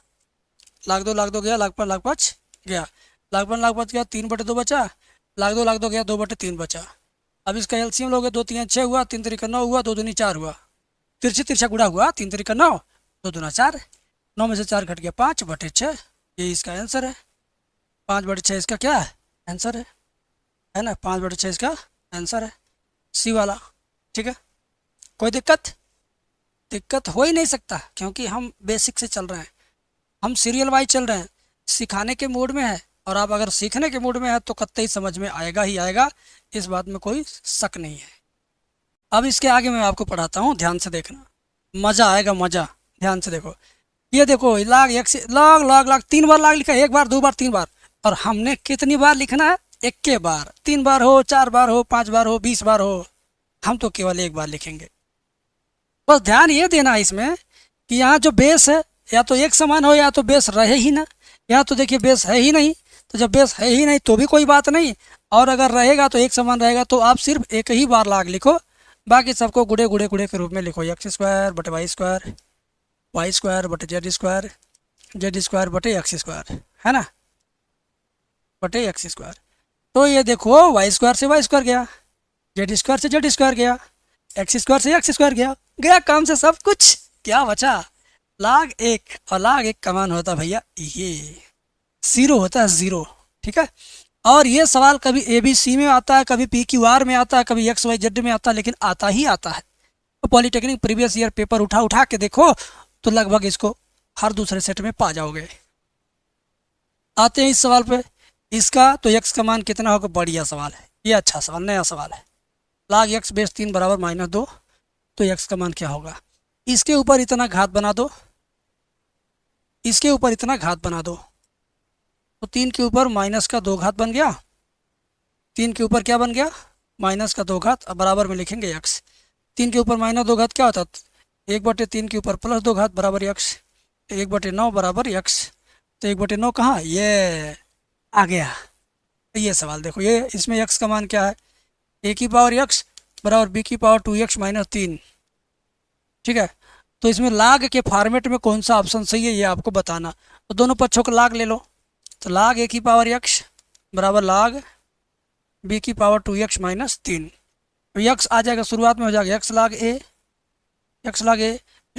लाख दो गया, लाख पाँच गया, लाख पाँच गया, 3/2 बचा। लाख दो गया, 2/3 बचा। अब इसका एलसीएम लोगे, 2 3 6 हुआ, 3 3 9 हुआ, 2 दूनी 4 हुआ। तिरछी तिरछा गुड़ा हुआ, 3 3 9, 2 दूना 4। 9 में से 4 घट गया, 5/6। ये इसका आंसर है। 5/6 इसका क्या है आंसर है ना। 5/6 इसका आंसर है, सी वाला। ठीक है, कोई दिक्कत दिक्कत हो ही नहीं सकता क्योंकि हम बेसिक से चल रहे हैं, हम सीरियल वाइज चल रहे हैं, सिखाने के मूड में है। और आप अगर सीखने के मूड में है तो कतई समझ में आएगा ही आएगा, इस बात में कोई शक नहीं है। अब इसके आगे मैं आपको पढ़ाता हूँ, ध्यान से देखना, मज़ा आएगा मज़ा। ध्यान से देखो, ये देखो लाग एक से लाग लाग लाग 3 बार लाग लिखा है, 1 बार 2 बार 3 बार। और हमने कितनी बार लिखना है, 1 बार। 3 बार हो, 4 बार हो, 5 बार हो, 20 बार हो, हम तो केवल 1 बार लिखेंगे। बस ध्यान ये देना है इसमें कि यहाँ जो बेस है या तो एक समान हो या तो बेस रहे ही ना। यहाँ तो देखिए बेस है ही नहीं, तो जब बेस है ही नहीं तो भी कोई बात नहीं, और अगर रहेगा तो एक समान रहेगा तो आप सिर्फ एक ही बार लाग लिखो, बाकी सबको गुड़े गुड़े गुड़े के रूप में लिखो। x² / y² बटे z² बटे x², है ना, बटे x²। तो ये देखो y² से y² गया, z² से z² गया, x² से x² गया, गया काम से सब कुछ। क्या बचा, लाग 1, और लाग 1 का मान होता है भैया ये 0 होता है, 0। ठीक है, और ये सवाल कभी ABC में आता है, कभी PQR में आता है, कभी XYZ में आता है, लेकिन आता ही आता है। तो पॉलिटेक्निक प्रीवियस ईयर पेपर उठा उठा के देखो तो लगभग इसको हर दूसरे सेट में पा जाओगे। आते हैं इस सवाल पे, इसका तो x का मान कितना होगा, बढ़िया सवाल है ये, अच्छा सवाल, नया सवाल है। लाग x बेस 3 बराबर -2, तो x का मान क्या होगा। इसके ऊपर इतना घात बना दो, इसके ऊपर इतना घात बना दो, तो 3 के ऊपर -2 घात बन गया। 3 के ऊपर क्या बन गया, -2 घात। अब बराबर में लिखेंगे x। 3 के ऊपर -2 घात क्या होता, 1/3 के ऊपर +2 घात बराबर x। 1/9 बराबर x। तो 1/9 कहाँ, ये आ गया। ये सवाल देखो, ये इसमें x का मान क्या है, a की पावर x बराबर b की पावर 2x - 3। ठीक है, तो इसमें लाग के फॉर्मेट में कौन सा ऑप्शन सही है ये आपको बताना। तो दोनों पक्षों का लाग ले लो, तो लाग a की पावर x बराबर लाग b की पावर 2x - 3। x आ जाएगा शुरुआत में, हो जाएगा x लाग a,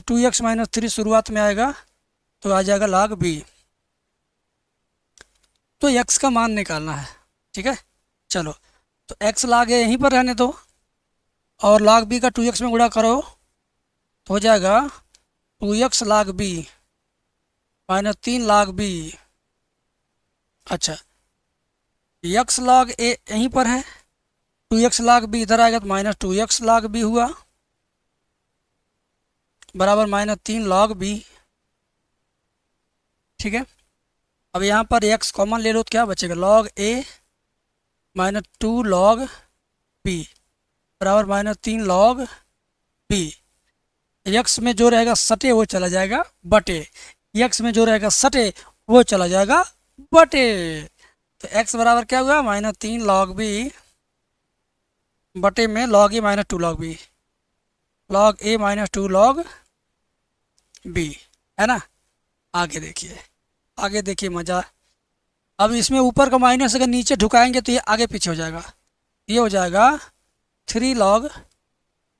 2x - 3 शुरुआत में आएगा तो आ जाएगा लाग b। तो x का मान निकालना है। ठीक है, चलो तो x लाग a यहीं पर रहने दो, और लाग b का 2x में गुणा करो तो हो जाएगा 2x लाग b -3 लाग b। अच्छा, x लाग a यहीं पर है, 2x लाग b इधर आएगा तो -2x लाग b हुआ बराबर -3 लॉग b। ठीक है, अब यहाँ पर x कॉमन ले लो तो क्या बचेगा, log a -2 log b बराबर -3 log b। x में जो रहेगा सटे वो चला जाएगा बटे, एक्स में जो रहेगा सटे वो चला जाएगा बटे। तो एक्स बराबर क्या हुआ, -3 log b बटे में log a -2 log b, log a -2 log b, है ना। आगे देखिए मज़ा। अब इसमें ऊपर का माइनस अगर नीचे ढुकाएंगे तो ये आगे पीछे हो जाएगा, ये हो जाएगा 3 log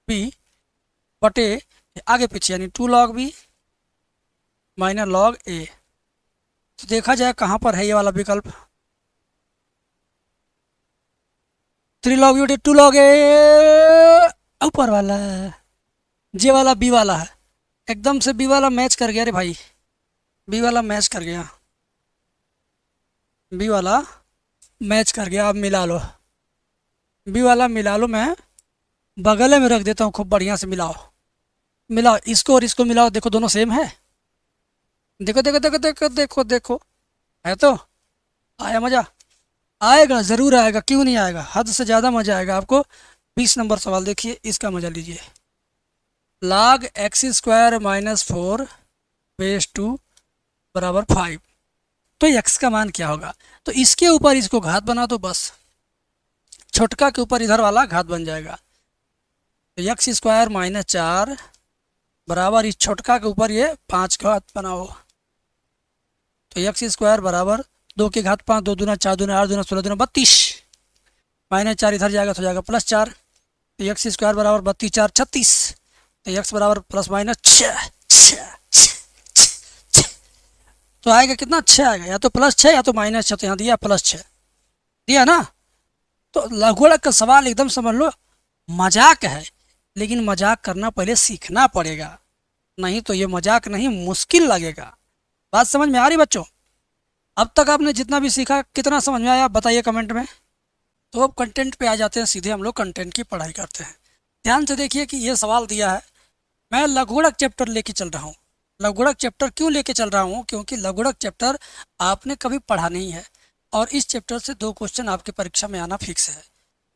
b बटे आगे पीछे यानी 2 log b minus log a। तो देखा जाए कहाँ पर है ये वाला विकल्प, 3 log b बटे 2 log a ऊपर वाला है, जे वाला बी वाला है, एकदम से बी वाला मैच कर गया रे भाई, बी वाला मैच कर गया, बी वाला मैच कर गया। अब मिला लो, बी वाला मिला लो, मैं बगल में रख देता हूँ, खूब बढ़िया से मिलाओ, मिलाओ इसको और इसको मिलाओ, देखो दोनों सेम है, देखो देखो देखो देखो देखो देखो, है तो। आया मज़ा, आएगा ज़रूर आएगा, क्यों नहीं आएगा, हद से ज़्यादा मज़ा आएगा आपको। 20 नंबर सवाल देखिए, इसका मज़ा लीजिए। log x² -4 बेस 2 बराबर 5, तो x का मान क्या होगा। तो इसके ऊपर इसको घात बना दो बस, छोटका के ऊपर इधर वाला घात बन जाएगा। तो x² -4 बराबर इस छोटका के ऊपर ये 5 का घात बनाओ। तो x² बराबर 2 की घात 5, 2 दूना 4 दूना 8 दूना 16 दूना 32, -4 इधर जाएगा तो जाएगा +4। तो x² बराबर 32 4 36, तो x बराबर ±6 तो आएगा कितना, 6 आएगा, या तो +6 या तो -6। तो यहाँ दिया +6 दिया ना। तो लघुगणक का सवाल एकदम समझ लो मजाक है, लेकिन मजाक करना पहले सीखना पड़ेगा, नहीं तो ये मजाक नहीं मुश्किल लगेगा। बात समझ में आ रही बच्चों। अब तक आपने जितना भी सीखा कितना समझ में आया आप बताइए कमेंट में। तो अब कंटेंट पे आ जाते हैं, सीधे हम लोग कंटेंट की पढ़ाई करते हैं। ध्यान से देखिए कि ये सवाल दिया है, मैं लघुगणक चैप्टर लेके चल रहा हूँ। लघुगणक चैप्टर क्यों लेके चल रहा हूँ, क्योंकि लघुगणक चैप्टर आपने कभी पढ़ा नहीं है और इस चैप्टर से 2 क्वेश्चन आपके परीक्षा में आना फिक्स है।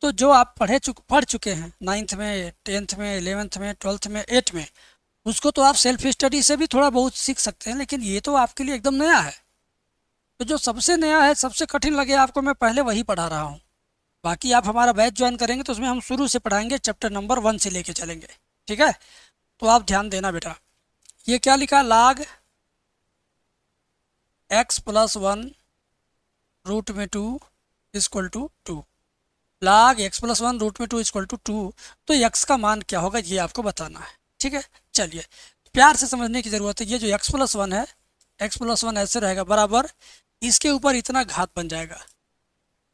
तो जो आप पढ़ चुके हैं 9th में, 10th में, 11th में, 12th में, 8th में, उसको तो आप सेल्फ स्टडी से भी थोड़ा बहुत सीख सकते हैं, लेकिन ये तो आपके लिए एकदम नया है। तो जो सबसे नया है, सबसे कठिन लगे आपको, मैं पहले वही पढ़ा रहा हूँ। बाकी आप हमारा बैच ज्वाइन करेंगे तो उसमें हम शुरू से पढ़ाएंगे, चैप्टर नंबर 1 से लेके चलेंगे, ठीक है। तो आप ध्यान देना बेटा। ये क्या लिखा, log x + 1 √2 = 2, log x + 1 √2 = 2। तो x का मान क्या होगा ये आपको बताना है, ठीक है। चलिए प्यार से समझने की ज़रूरत है। ये जो x + 1 है, x + 1 ऐसे रहेगा बराबर, इसके ऊपर इतना घात बन जाएगा,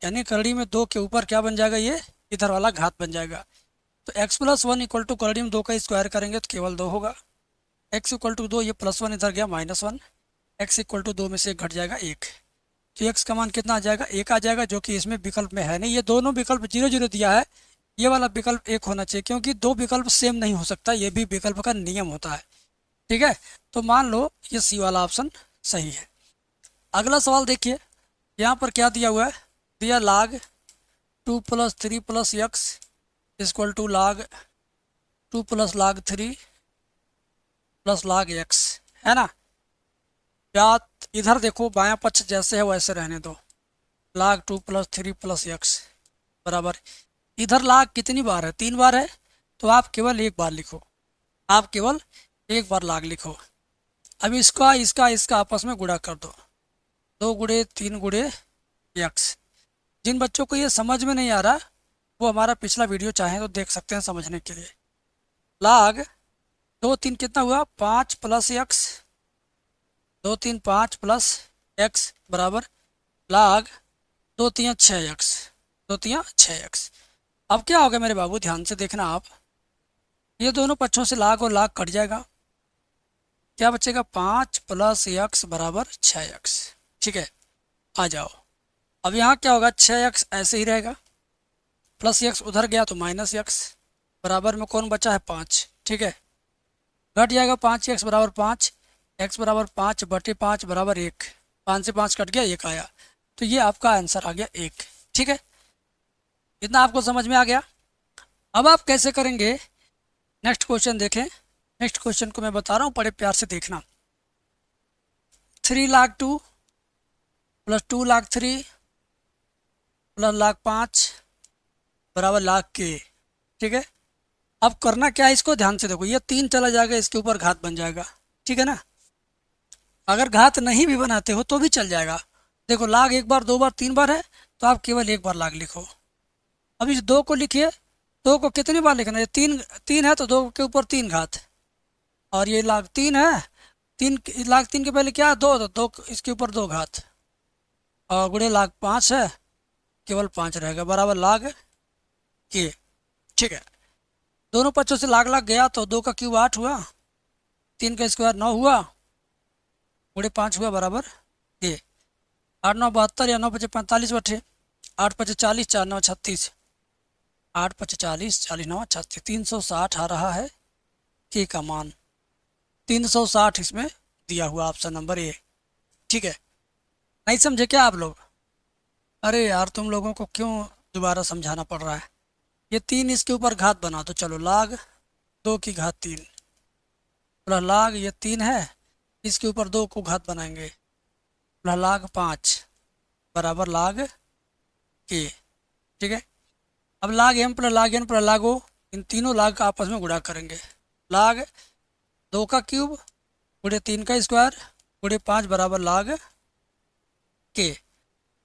यानी करड़ी में 2 के ऊपर क्या बन जाएगा, ये इधर वाला घात बन जाएगा। तो x + 1 = करड़ी में 2 का स्क्वायर करेंगे तो केवल 2 होगा, x = 2, ये +1 इधर गया -1, x = 2 में से घट जाएगा 1। तो x का मान कितना आ जाएगा, 1 आ जाएगा, जो कि इसमें विकल्प में है नहीं। ये दोनों विकल्प 0 0 दिया है, ये वाला विकल्प 1 होना चाहिए, क्योंकि 2 विकल्प सेम नहीं हो सकता, ये भी विकल्प का नियम होता है, ठीक है। तो मान लो ये सी वाला ऑप्शन सही है। अगला सवाल देखिए, यहाँ पर क्या दिया हुआ है, दिया log 2 + 3 + x = log 2 + log 3 + log x, है ना। या इधर देखो बायां पक्ष जैसे है वैसे रहने दो, log 2 + 3 + x बराबर, इधर log कितनी बार है, 3 बार है, तो आप केवल 1 बार लिखो, आप केवल 1 बार log लिखो। अब इसका इसका इसका आपस में गुणा कर दो, 2 गुणे 3 गुणे x। जिन बच्चों को ये समझ में नहीं आ रहा वो हमारा पिछला वीडियो चाहें तो देख सकते हैं समझने के लिए। log 2 3 कितना हुआ, 5 + x, 2 3 5 + x बराबर log 2 3 6x, 2 3 6x। अब क्या होगा मेरे बाबू, ध्यान से देखना आप, ये दोनों पक्षों से log और log कट जाएगा, क्या बचेगा, 5 + x बराबर 6x, ठीक है। आ जाओ, अब यहाँ क्या होगा, 6x ऐसे ही रहेगा, +x उधर गया तो -x, बराबर में कौन बचा है, 5, ठीक है। घट जाएगा 5x बराबर 5, x बराबर 5 बटे 5 बराबर 1, 5 से 5 कट गया 1 आया, तो ये आपका आंसर आ गया 1, ठीक है। इतना आपको समझ में आ गया। अब आप कैसे करेंगे, नेक्स्ट क्वेश्चन देखें। नेक्स्ट क्वेश्चन को मैं बता रहा हूँ, बड़े प्यार से देखना। 3,02,000 प्लस 2,03,000 प्लस 1,05,000 बराबर लाख के। ठीक है, अब करना क्या है, इसको ध्यान से देखो, ये 3 चला जाएगा, इसके ऊपर घात बन जाएगा। ठीक है ना, अगर घात नहीं भी बनाते हो तो भी चल जाएगा। देखो लाग एक बार, 2 बार, 3 बार है, तो आप केवल एक बार लाग लिखो। अब इस 2 को लिखिए, 2 को कितनी बार लिखना है, 3 3 है तो 2 के ऊपर 3 घात, और ये लाग 3 है, 3 लाग 3 के पहले क्या है, 2, तो 2 इसके ऊपर 2 घात, और गुणे लाग 5 है, केवल 5 रहेगा, बराबर लाग के। ठीक है, दोनों पक्षों से लाग लाग गया, तो 2 का क्यूब 8 हुआ, 3 का स्क्वायर 9 हुआ, गुणे 5 हुआ, बराबर ये। 8 9 72, या 9 5 45 बटे 8 5 40, 4 9 36, 8 5 40, 40 9 36, 360 आ रहा है के का मान। 360 इसमें दिया हुआ, ऑप्शन नंबर ए। ठीक है, नहीं समझे क्या आप लोग? अरे यार, तुम लोगों को क्यों दोबारा समझाना पड़ रहा है? ये 3 इसके ऊपर घात बना दो, चलो लाग 2 की घात 3 प्लस लाग ये 3 है, इसके ऊपर 2 को घात बनाएंगे, प्लस लाग 5 बराबर लाग के। ठीक है, अब लाग एम प्लस लाग एन प्लस लाग ओ, इन तीनों लाग का आपस में गुणा करेंगे। लाग 2 का क्यूब गुणे 3 का स्क्वायर गुणे 5 बराबर लाग के।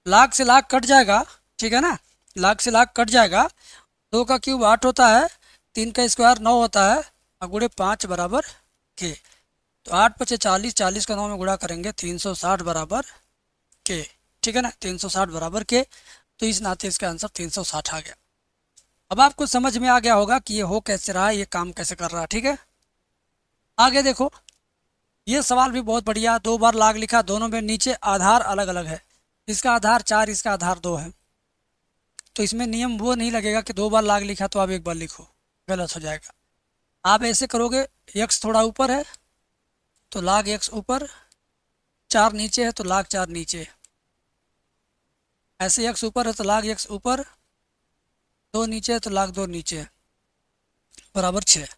लाग से लाग कट जाएगा, ठीक है ना, लाग से लाग कट जाएगा। 2 का क्यूब 8 होता है, 3 का स्क्वायर 9 होता है, और गुणे 5 बराबर के। तो 8 पचे 40, 40 का 9 में गुणा करेंगे, 360 बराबर के। ठीक है ना, 360 बराबर के, तो इस नाते इसका आंसर 360 आ गया। अब आपको समझ में आ गया होगा कि ये हो कैसे रहा है, ये काम कैसे कर रहा है। ठीक है, आगे देखो, ये सवाल भी बहुत बढ़िया, 2 बार लाग लिखा, दोनों में नीचे आधार अलग अलग है, इसका आधार 4, इसका आधार 2 है, तो इसमें नियम वो नहीं लगेगा कि 2 बार लाग लिखा तो आप 1 बार लिखो, गलत हो जाएगा। आप ऐसे करोगे, x थोड़ा ऊपर है तो लाग x ऊपर, 4 नीचे है तो लाग 4 नीचे, ऐसे x ऊपर है तो लाग x ऊपर, 2 नीचे है तो लाग 2 नीचे, बराबर 6,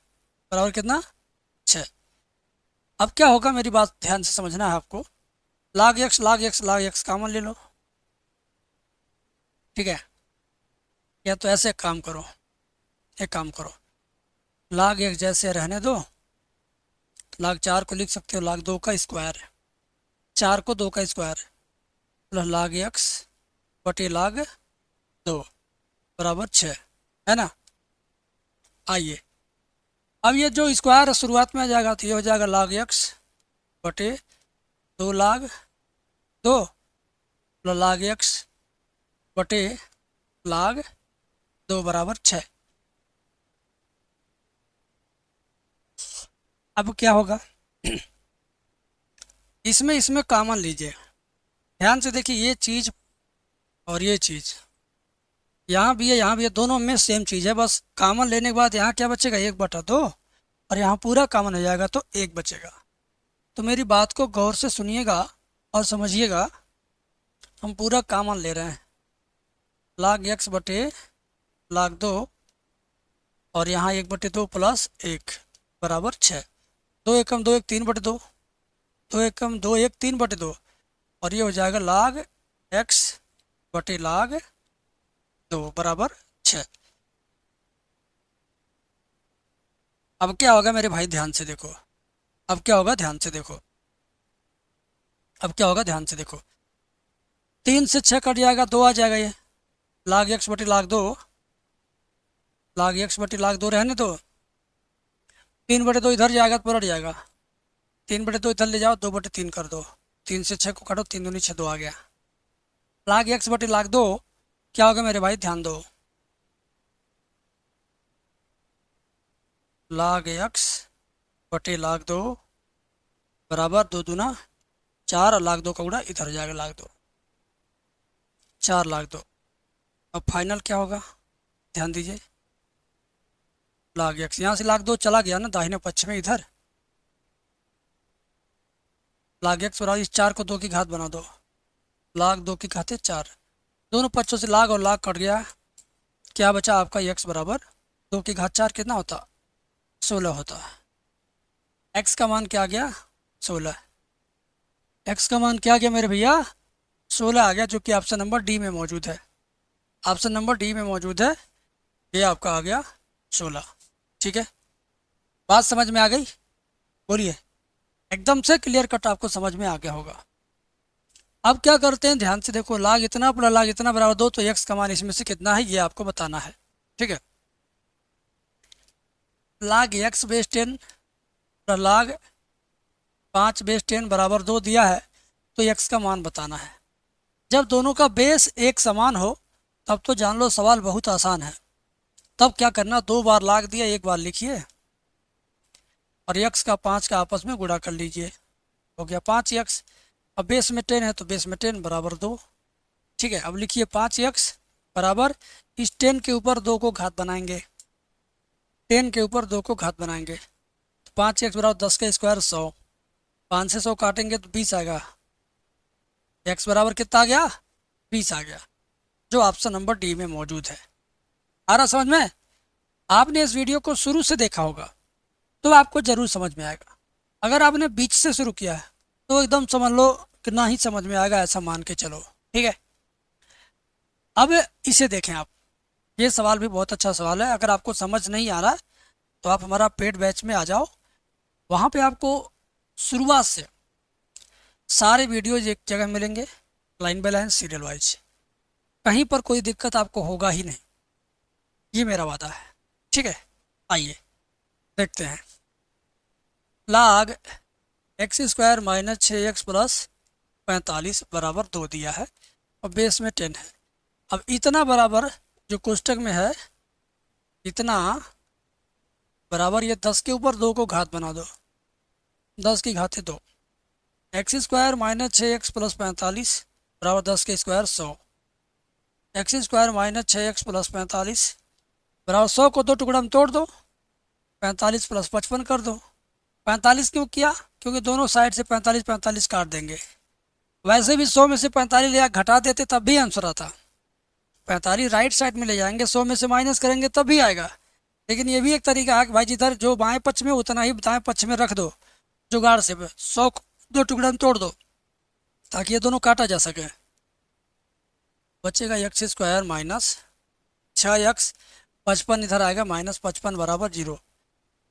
बराबर कितना 6। अब क्या होगा, मेरी बात ध्यान से समझना है आपको, लाग x लाग x लाग x कॉमन ले लो। ठीक है, या तो ऐसे काम करो, एक काम करो, लाग x जैसे रहने दो, लाग 4 को लिख सकते हो लाग 2 का स्क्वायर, 4 को 2 का स्क्वायर प्लस लाग x बटे लाग 2 बराबर 6, है ना। आइए, अब ये जो स्क्वायर शुरुआत में आ जाएगा तो ये हो जाएगा लाग x बटे 2 लाग 2 प्लस लाग x बटे लाग 2 बराबर 6। अब क्या होगा, इसमें इसमें कॉमन लीजिए, ध्यान से देखिए, ये चीज़ और ये चीज़ यहाँ भी है, यहाँ भी है, दोनों में सेम चीज़ है, बस कॉमन लेने के बाद यहाँ क्या बचेगा, 1/2, और यहाँ पूरा कॉमन हो जाएगा तो 1 बचेगा। तो मेरी बात को गौर से सुनिएगा और समझिएगा, हम पूरा कॉमन ले रहे हैं, लाग x बटे लाग 2, और यहाँ 1/2 प्लस 1 बराबर 6, 2 एकम 2 1 3/2, 2 एकम 2 1 3/2, और ये हो जाएगा लाग x बटे लाग 2 बराबर 6। अब क्या होगा मेरे भाई, ध्यान से देखो, अब क्या होगा, ध्यान से देखो, अब क्या होगा, ध्यान से देखो, 3 से 6 कट जाएगा, 2 आ जाएगा, ये लाग x बटे लाग 2, लाग x बटे लाग 2 रहने दो, 3/2 इधर जाएगा तो पलट जाएगा, 3/2 इधर ले जाओ, 2/3 कर दो, 3 से 6 को काटो, 3 दूनी 6, 2 आ गया। लाग x बटे लाग 2 क्या होगा मेरे भाई, ध्यान दो, लाग x बटे लाग 2 बराबर 2 दूना 4, और लाग 2 का गुणा इधर जाएगा, लाग 2 4 लाग 2। अब फाइनल क्या होगा, ध्यान दीजिए, लाग x, यहाँ से लाग 2 चला गया ना दाहिने पक्ष में, इधर लाग x बराबर इस 4 को 2 की घात बना दो, लाग 2 की घात 4, दोनों पक्षों से लाग और लाग कट गया, क्या बचा आपका, x बराबर 2 की घात 4 कितना होता, 16 होता है। x का मान क्या आ गया, 16। एक्स का मान क्या गया मेरे भैया? 16 आ गया, जो कि ऑप्शन नंबर डी में मौजूद है। ऑप्शन नंबर डी में मौजूद है, ये आपका आ गया 16। ठीक है, बात समझ में आ गई? बोलिए, एकदम से क्लियर कट आपको समझ में आ गया होगा। अब क्या करते हैं, ध्यान से देखो, लाग इतना प्लस लाग इतना बराबर 2, तो एक्स का मान इसमें से कितना है ये आपको बताना है। ठीक है, लाग एक्स बेस 10 लाग 5 बेस 10 बराबर 2 दिया है, तो एक्स का मान बताना है। जब दोनों का बेस एक समान हो तब तो जान लो सवाल बहुत आसान है। तब क्या करना, 2 बार लाग दिया, एक बार लिखिए और एक्स का 5 का आपस में गुणा कर लीजिए, हो गया 5x। अब बेस में 10 है तो बेस में 10 बराबर 2। ठीक है, अब लिखिए 5x बराबर, इस 10 के ऊपर 2 को घात बनाएंगे, 10 के ऊपर 2 को घात बनाएंगे, तो 5x बराबर 10 का स्क्वायर 100, 5 से 100 काटेंगे तो 20 आएगा। x बराबर कितना आ गया? 20 आ गया, जो ऑप्शन नंबर डी में मौजूद है। आ रहा समझ में? आपने इस वीडियो को शुरू से देखा होगा तो आपको जरूर समझ में आएगा। अगर आपने बीच से शुरू किया है तो एकदम समझ लो कि ना ही समझ में आएगा, ऐसा मान के चलो। ठीक है, अब इसे देखें आप, ये सवाल भी बहुत अच्छा सवाल है। अगर आपको समझ नहीं आ रहा तो आप हमारा पेड बैच में आ जाओ, वहाँ पे आपको शुरुआत से सारे वीडियोज एक जगह मिलेंगे, line by line serial wise, कहीं पर कोई दिक्कत आपको होगा ही नहीं, ये मेरा वादा है। ठीक है, आइए देखते हैं। लाग x square minus 6x plus 45 बराबर 2 दिया है और बेस में 10 है। अब इतना बराबर जो कोष्टक में है, इतना बराबर ये 10 के ऊपर 2 को घात बना दो, 10 की घाते 2, x square minus 6x plus 45 बराबर 10 के square 100, x square minus 6x plus 45 बराबर 100 को 2 टुकड़ा में तोड़ दो, 45 प्लस 55 कर दो। 45 क्यों किया? क्योंकि दोनों साइड से 45 45 काट देंगे। वैसे भी 100 में से 45 लिया घटा देते तब भी आंसर आता। 45 राइट साइड में ले जाएंगे, 100 में से माइनस करेंगे तब भी आएगा। लेकिन ये भी एक तरीका है कि भाई जिधर जो बाएं पक्ष में उतना ही दाएं पक्ष में रख दो, जुगाड़ से 100 को 2 टुकड़ा में तोड़ दो ताकि ये दोनों काटा जा सके। बचेगा एक्स स्क्वायर माइनस 6x, 55 इधर आएगा माइनस 55 बराबर 0,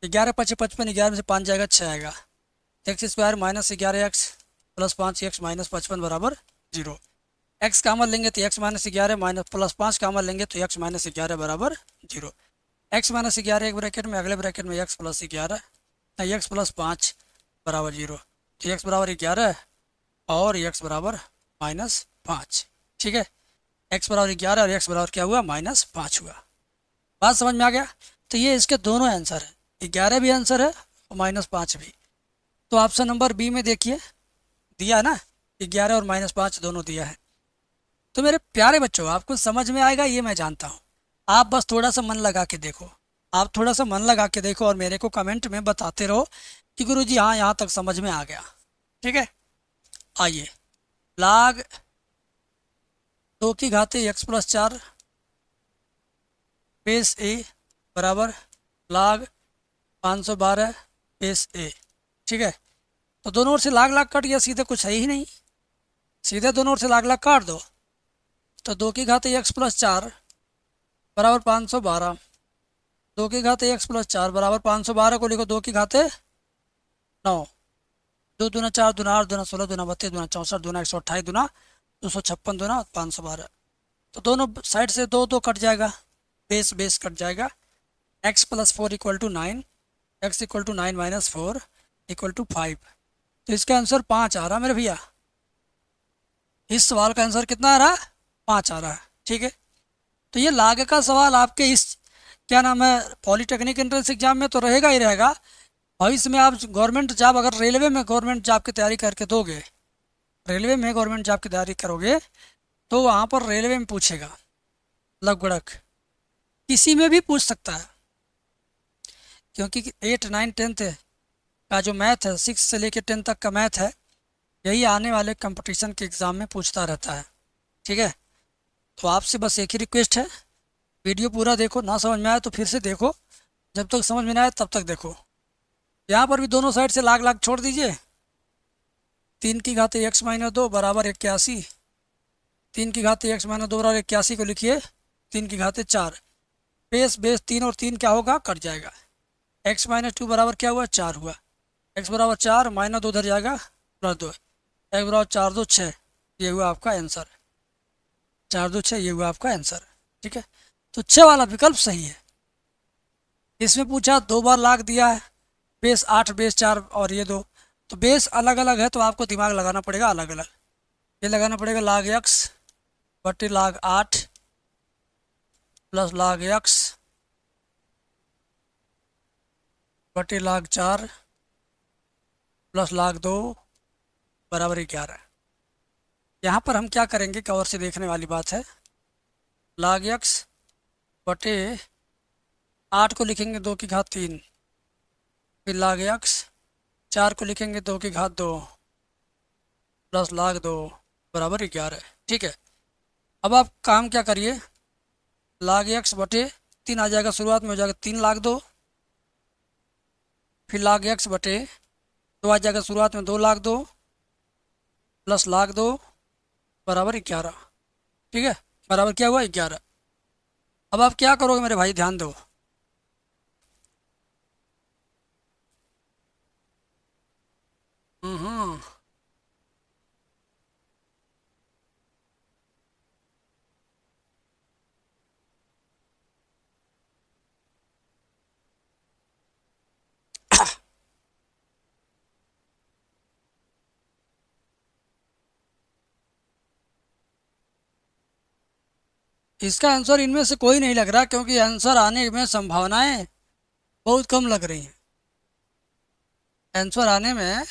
11 पचे 55, 11 में से 5 जाएगा 6 आएगा, x square minus 11x plus 5x minus 55 बराबर 0। एक्स कामन लेंगे तो एक्स माइनस 11 माइनस प्लस 5 कामन लेंगे तो एक्स माइनस 11 बराबर 0। एक्स माइनस 11 एक ब्रैकेट में, अगले ब्रैकेट में एक्स प्लस 11, एक्स प्लस 5 बराबर 0, तो एक्स बराबर 11 और एक्स बराबर माइनस 5। ठीक है, एक्स बराबर 11 और एक्स बराबर क्या हुआ? माइनस 5 हुआ। बात समझ में आ गया? तो ये इसके दोनों आंसर है, 11 भी आंसर है और माइनस 5 भी। तो ऑप्शन नंबर बी में देखिए दिया है ना, 11 और माइनस 5 दोनों दिया है। तो मेरे प्यारे बच्चों, आपको समझ में आएगा ये मैं जानता हूँ, आप बस थोड़ा सा मन लगा के देखो। आप थोड़ा सा मन लगा के देखो और मेरे को कमेंट में बताते रहो कि गुरुजी हाँ यहाँ तक समझ में आ गया। ठीक है, आइए, लाग 2 की घाते x प्लस 4 बेस a बराबर लाग 512 बेस a। ठीक है, तो दोनों ओर से लाग लाग कट गया, सीधे कुछ है ही नहीं, सीधे दोनों ओर से लाग लाग काट दो, तो 2 की घाते x प्लस 4 बराबर 512, 2 की घाते x प्लस 4 बराबर 512 को लिखो 2 की घाते 9, 2 दूना 4 दूना 8 दूना 16 दूना 32 दूना 64 दूना 128 दूना 256 दूना 512, तो दोनों साइड से 2 2 कट जाएगा, बेस बेस कट जाएगा। x plus 4 equal to 9, x equal to 9 minus 4 equal to 5, तो इसका आंसर 5 आ रहा मेरे भैया। इस सवाल का आंसर कितना आ रहा है? 5 आ रहा है। ठीक है, तो ये लाग का सवाल आपके इस क्या नाम है पॉलिटेक्निक एंट्रेंस एग्जाम में तो रहेगा ही रहेगा। भविष्य में आप गवर्नमेंट जॉब, अगर रेलवे में गवर्नमेंट जॉब की तैयारी करके दोगे, रेलवे में गवर्नमेंट जॉब की तैयारी करोगे तो वहाँ पर रेलवे में पूछेगा, लगभग किसी में भी पूछ सकता है, क्योंकि 8 9 10 का जो मैथ है, 6 से लेकर 10 तक का मैथ है, यही आने वाले कंपटीशन के एग्ज़ाम में पूछता रहता है। ठीक है, तो आपसे बस एक ही रिक्वेस्ट है, वीडियो पूरा देखो, ना समझ में आए तो फिर से देखो, जब तक समझ में ना आए तब तक देखो। यहाँ पर भी दोनों साइड से लाग लाग छोड़ दीजिए, 3 की घात x-2 बराबर 81। 3 की घात x-2 बराबर 81 को लिखिए 3 की घात 4। बेस बेस 3 और 3 क्या होगा, कट जाएगा। x-2 बराबर क्या हुआ, 4 हुआ। x बराबर 4, -2 उधर जाएगा, +2। x बराबर 4×2=6, ये हुआ आपका आंसर। 4×2=6, ये हुआ आपका आंसर। ठीक है, तो 6 वाला विकल्प सही है। इसमें पूछा 2 बार लाग दिया है, बेस 8 बेस 4 और ये दो, तो बेस अलग अलग है तो आपको दिमाग लगाना पड़ेगा अलग अलग। ये लगाना पड़ेगा log x बटे log 8 प्लस log x बटे log 4 प्लस log 2 बराबर 11। यहाँ पर हम क्या करेंगे, कवर से देखने वाली बात है। log x बटे 8 को लिखेंगे 2 की घात 3, फिर log x 4 को लिखेंगे 2 की घात 2 प्लस log 2 बराबर 11। ठीक है, अब आप काम क्या करिए, log x बटे 3 आ जाएगा, शुरुआत में हो जाएगा 3 log 2, फिर log x बटे 2 आ जाएगा, शुरुआत में 2 log 2 प्लस log 2 बराबर 11। ठीक है, बराबर क्या हुआ, 11। अब आप क्या करोगे मेरे भाई, ध्यान दो। हम्म इसका आंसर इनमें से कोई नहीं लग रहा, क्योंकि आंसर आने में संभावनाएं बहुत कम लग रही हैं। आंसर आने में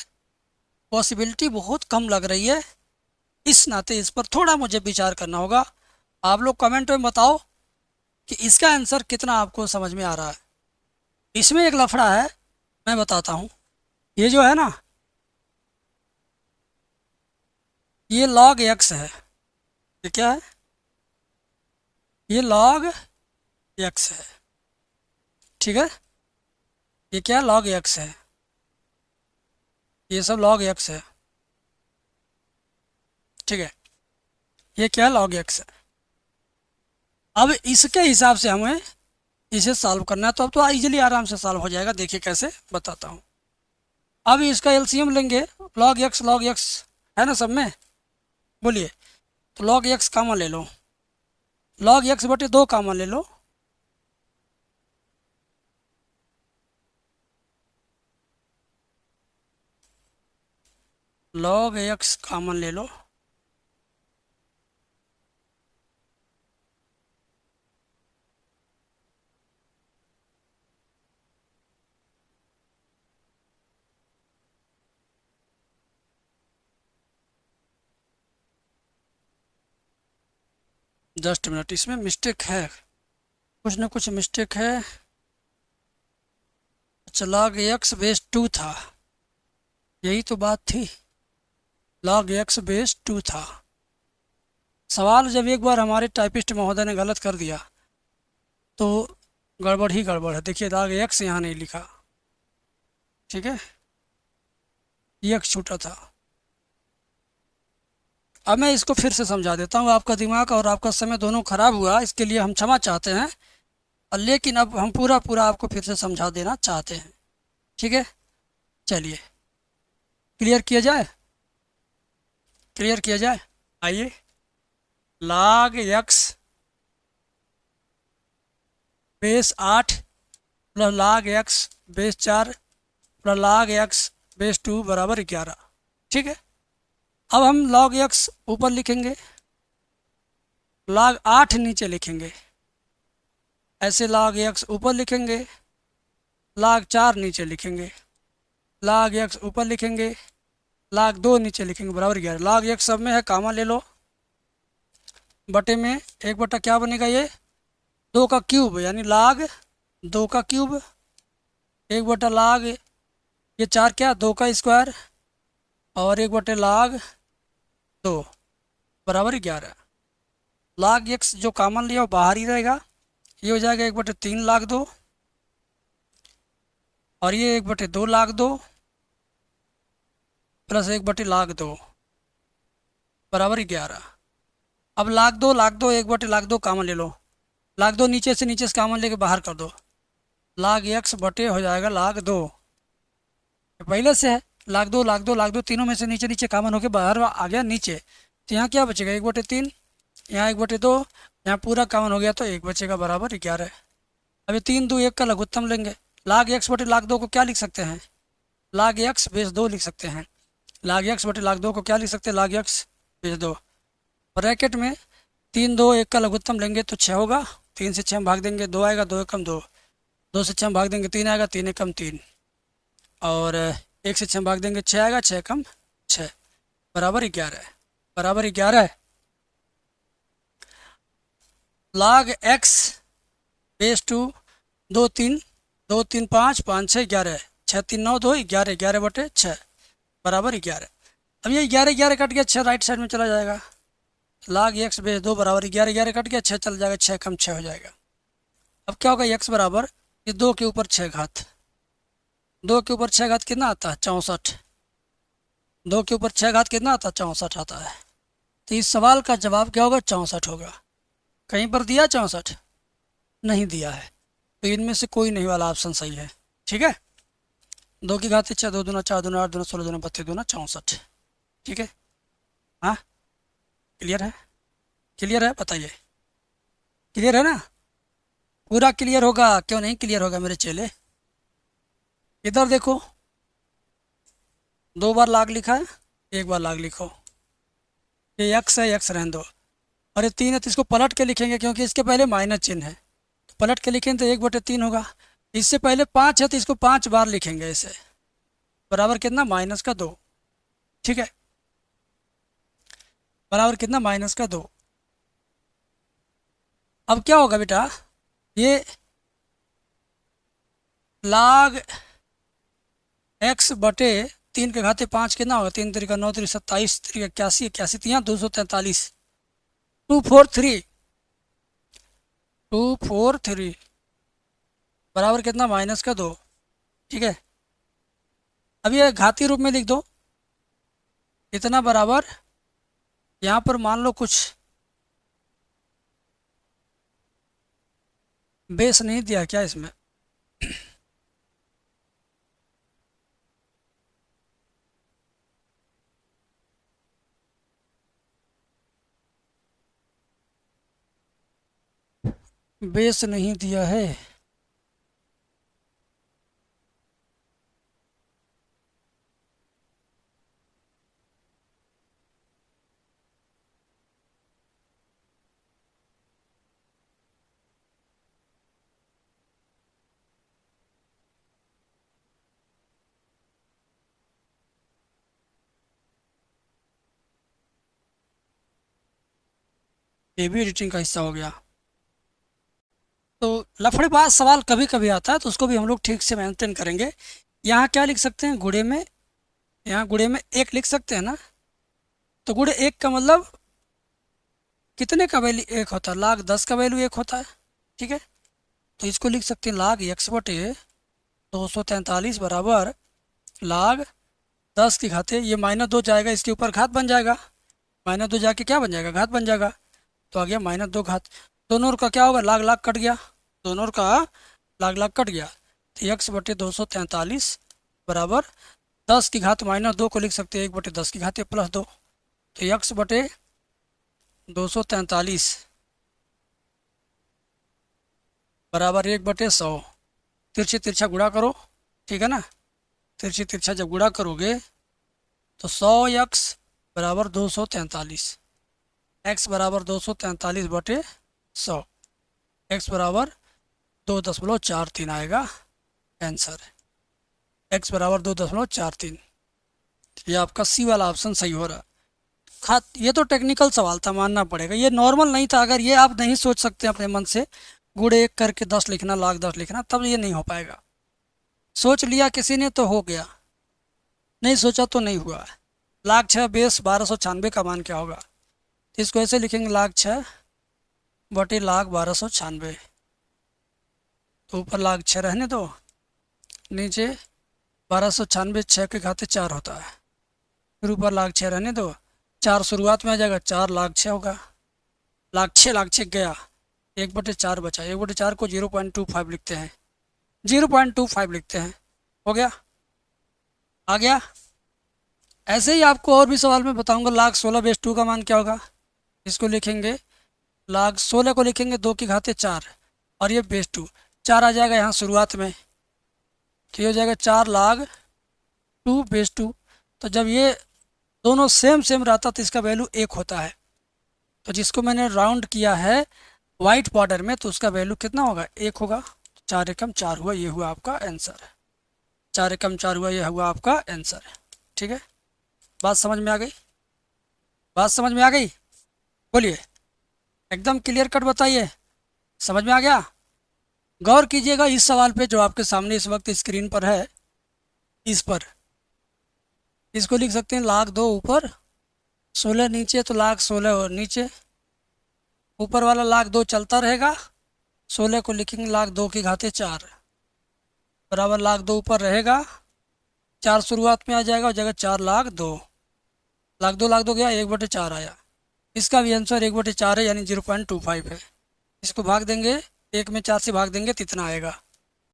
पॉसिबिलिटी बहुत कम लग रही है, इस नाते इस पर थोड़ा मुझे विचार करना होगा। आप लोग कमेंट में बताओ कि इसका आंसर कितना आपको समझ में आ रहा है। इसमें एक लफड़ा है, मैं बताता हूँ। ये जो है ना, ये log x है। ये क्या है, ये log x है। ठीक है, ये क्या log x है, ये सब log x है। ठीक है, ये क्या log x है। अब इसके हिसाब से हमें इसे सॉल्व करना है, तो अब तो इजीली आराम से सॉल्व हो जाएगा। देखिए कैसे बताता हूँ। अब इसका एलसीएम लेंगे, log x है ना सब में, बोलिए। तो log x कॉमन ले लो, log x बटे 2 कॉमन ले लो, log x कॉमन ले लो। जस्ट मिनट, इसमें मिस्टेक है, कुछ ना कुछ मिस्टेक है। अच्छा, log x बेस 2 था, यही तो बात थी, log x बेस 2 था। सवाल जब एक बार हमारे टाइपिस्ट महोदय ने गलत कर दिया तो गड़बड़ ही गड़बड़ है। देखिए log x यहाँ नहीं लिखा, ठीक है, ये एक छूटा था। अब मैं इसको फिर से समझा देता हूँ। आपका दिमाग और आपका समय दोनों खराब हुआ, इसके लिए हम क्षमा चाहते हैं, और लेकिन अब हम पूरा पूरा आपको फिर से समझा देना चाहते हैं। ठीक है, चलिए क्लियर किया जाए, क्लियर किया जाए। आइए, log x base 8 plus log x base 4 plus log x base 2 बराबर 11। ठीक है, अब हम log x ऊपर लिखेंगे, log 8 नीचे लिखेंगे, ऐसे log x ऊपर लिखेंगे, log 4 नीचे लिखेंगे, log x ऊपर लिखेंगे, log 2 नीचे लिखेंगे, बराबर 11। log x सब में है, कॉमन ले लो, बटे में 1 बटा क्या बनेगा, ये 2 का क्यूब, यानी log 2 का क्यूब, 1 बटा log ये 4 क्या 2 का स्क्वायर, और 1 बटे log 2 बराबर 11। log x जो कॉमन लिया वो बाहर ही रहेगा, ये हो जाएगा 1/3 log 2, और ये 1/2 log 2, प्लस 1/log 2 बराबर 11। अब log 2 1/log 2 कामन ले लो। log 2 नीचे से कामन लेके बाहर कर दो। log x बटे हो जाएगा log 2। पहले से है log 2 तीनों में से नीचे कामन होके बाहर आ गया नीचे। तो यहाँ क्या बचेगा 1/3, यहाँ 1/2, यहाँ पूरा कामन हो गया तो 1 बचेगा बराबर 11। अभी 3 2 1 का लघुत्तम लेंगे। log x बटे log 2 को क्या लिख सकते हैं? log x/2 लिख सकते हैं। log x बटे log 2 को क्या लिख सकते हैं? log x/2। ब्रैकेट में 3 2 1 का लघुत्तम लेंगे तो 6 होगा। 3 से 6 भाग देंगे 2 आएगा, 2 एकम 2। 2 से 6 भाग देंगे 3 आएगा, 3 एकम 3। और 1 से 6 भाग देंगे 6 आएगा, 6 एकम 6 बराबर 11 है। बराबर 11 है। log x/2 2 3 2 3 5 5 6 11 6 3 9 2 11 11 बटे 6 बराबर 11। अब ये 11 11 कट गया, 6 राइट साइड में चला जाएगा। log x/2 बराबर 11 11 कट गया, 6 चल जाएगा, 6 कम 6 हो जाएगा। अब क्या होगा? x बराबर ये 2 के ऊपर 6 घात। 2 के ऊपर 6 घात कितना आता है? 64। 2 के ऊपर 6 घात कितना आता है? 64 आता है। तो इस सवाल का जवाब क्या होगा? 64 होगा। कहीं पर दिया 64? नहीं दिया है। तो इनमें से कोई नहीं वाला ऑप्शन सही है। ठीक है। 2 की घात 6, 2 दूना 4 दूना 8 दूना 16 दूना 32 दूना 64। ठीक है। हाँ, क्लियर है? क्लियर है? बताइए। क्लियर है ना? पूरा क्लियर होगा, क्यों नहीं क्लियर होगा मेरे चेले? इधर देखो, 2 बार log लिखा है, 1 बार log लिखो। ये x है, x रहने दो। और ये 3 है तो इसको पलट के लिखेंगे क्योंकि इसके पहले माइनस चिन्ह है। तो पलट के लिखेंगे तो 1/3 होगा। इससे पहले 5 है तो इसको 5 बार लिखेंगे ऐसे। बराबर कितना? -2। ठीक है। बराबर कितना? -2। अब क्या होगा बेटा? ये log x बटे 3 के घाते 5 कितना होगा? 3 3 9 3 27 3 81 81 3 243 243 243 बराबर कितना? -2। ठीक है। अब ये घाती रूप में लिख दो। इतना बराबर यहाँ पर मान लो कुछ बेस नहीं दिया क्या इसमें? बेस नहीं दिया है। ये भी एडिटिंग का हिस्सा हो गया। तो लफड़ेबाज सवाल कभी कभी आता है तो उसको भी हम लोग ठीक से मेंटेन करेंगे। यहाँ क्या लिख सकते हैं? गुणे में, यहाँ गुणे में 1 लिख सकते हैं ना। तो गुणे 1 का मतलब कितने का वैल्यू 1 होता है? log 10 का वैल्यू 1 होता है। ठीक है। तो इसको लिख सकते हैं log x बटे 243 बराबर log 10 की घाते, ये -2 जाएगा इसके ऊपर घात बन जाएगा। -2 जाके क्या बन जाएगा? घात बन जाएगा। तो आ गया -2 घात। दोनों ओर का क्या होगा? लाग लाग कट गया। दोनों ओर का लाग लाग कट गया। तो x बटे 243 बराबर 10 की घात -2 को लिख सकते हैं 1/10 की घात +2। तो x बटे 243 बराबर 1/100। तिरछे तिरछा गुणा करो। ठीक है ना? तिरछे तिरछा जब गुणा करोगे तो 100x बराबर 243। x बराबर 243 बटे 100। x बराबर 2.43 आएगा आंसर। x बराबर 2.43। ये आपका सी वाला ऑप्शन सही हो रहा। खात ये तो टेक्निकल सवाल था, मानना पड़ेगा। ये नॉर्मल नहीं था। अगर ये आप नहीं सोच सकते अपने मन से गुणे 1 करके 10 लिखना, log 10 लिखना, तब ये नहीं हो पाएगा। सोच लिया किसी ने तो हो गया, नहीं सोचा तो नहीं हुआ। log 6 बेस 1296 का मान क्या होगा? तो इसको ऐसे लिखेंगे log 6 बटे log 1296। तो ऊपर log 6 रहने दो, नीचे 1296 6 के घाते 4 होता है। फिर ऊपर लाख छः रहने दो। चार शुरुआत में आ जाएगा, चार लाख छः होगा। लाख छः गया, 1/4 बचा। 1/4 को 0.25 लिखते हैं, 0.25 लिखते हैं। हो गया, आ गया। ऐसे ही आपको और भी सवाल में बताऊंगा। लाख 16/2 का मान क्या होगा, इसको लिखेंगे। लाख 16 को लिखेंगे 2 की घाते 4, और ये बेस 2, 4 आ जाएगा यहाँ शुरुआत में, तो ये हो जाएगा 4 लाख 2/2। तो जब ये दोनों सेम सेम रहता तो इसका वैल्यू 1 होता है। तो जिसको मैंने राउंड किया है वाइट बॉर्डर में, तो उसका वैल्यू कितना होगा, 1 होगा। 4 एकम 4 हुआ, ये हुआ आपका आंसर। 4 एकम 4 हुआ, ये हुआ आपका आंसर। ठीक है, बात समझ में आ गई? बात समझ में आ गई? बोलिए, एकदम क्लियर कट बताइए, समझ में आ गया? गौर कीजिएगा इस सवाल पे जो आपके सामने इस वक्त स्क्रीन पर है। इस पर इसको लिख सकते हैं लाख 2 ऊपर, 16 नीचे, तो लाख 16 और नीचे। ऊपर वाला लाख 2 चलता रहेगा, 16 को लिखेंगे लाख 2 की घाते 4 बराबर लाख 2 ऊपर रहेगा। 4 शुरुआत में आ जाएगा, हो जाएगा 4 लाख 2। लाख 2 गया, 1/4 आया। इसका भी आंसर 1/4 है, यानी 0.25 है। इसको भाग देंगे, 1 में 4 से भाग देंगे तो इतना आएगा।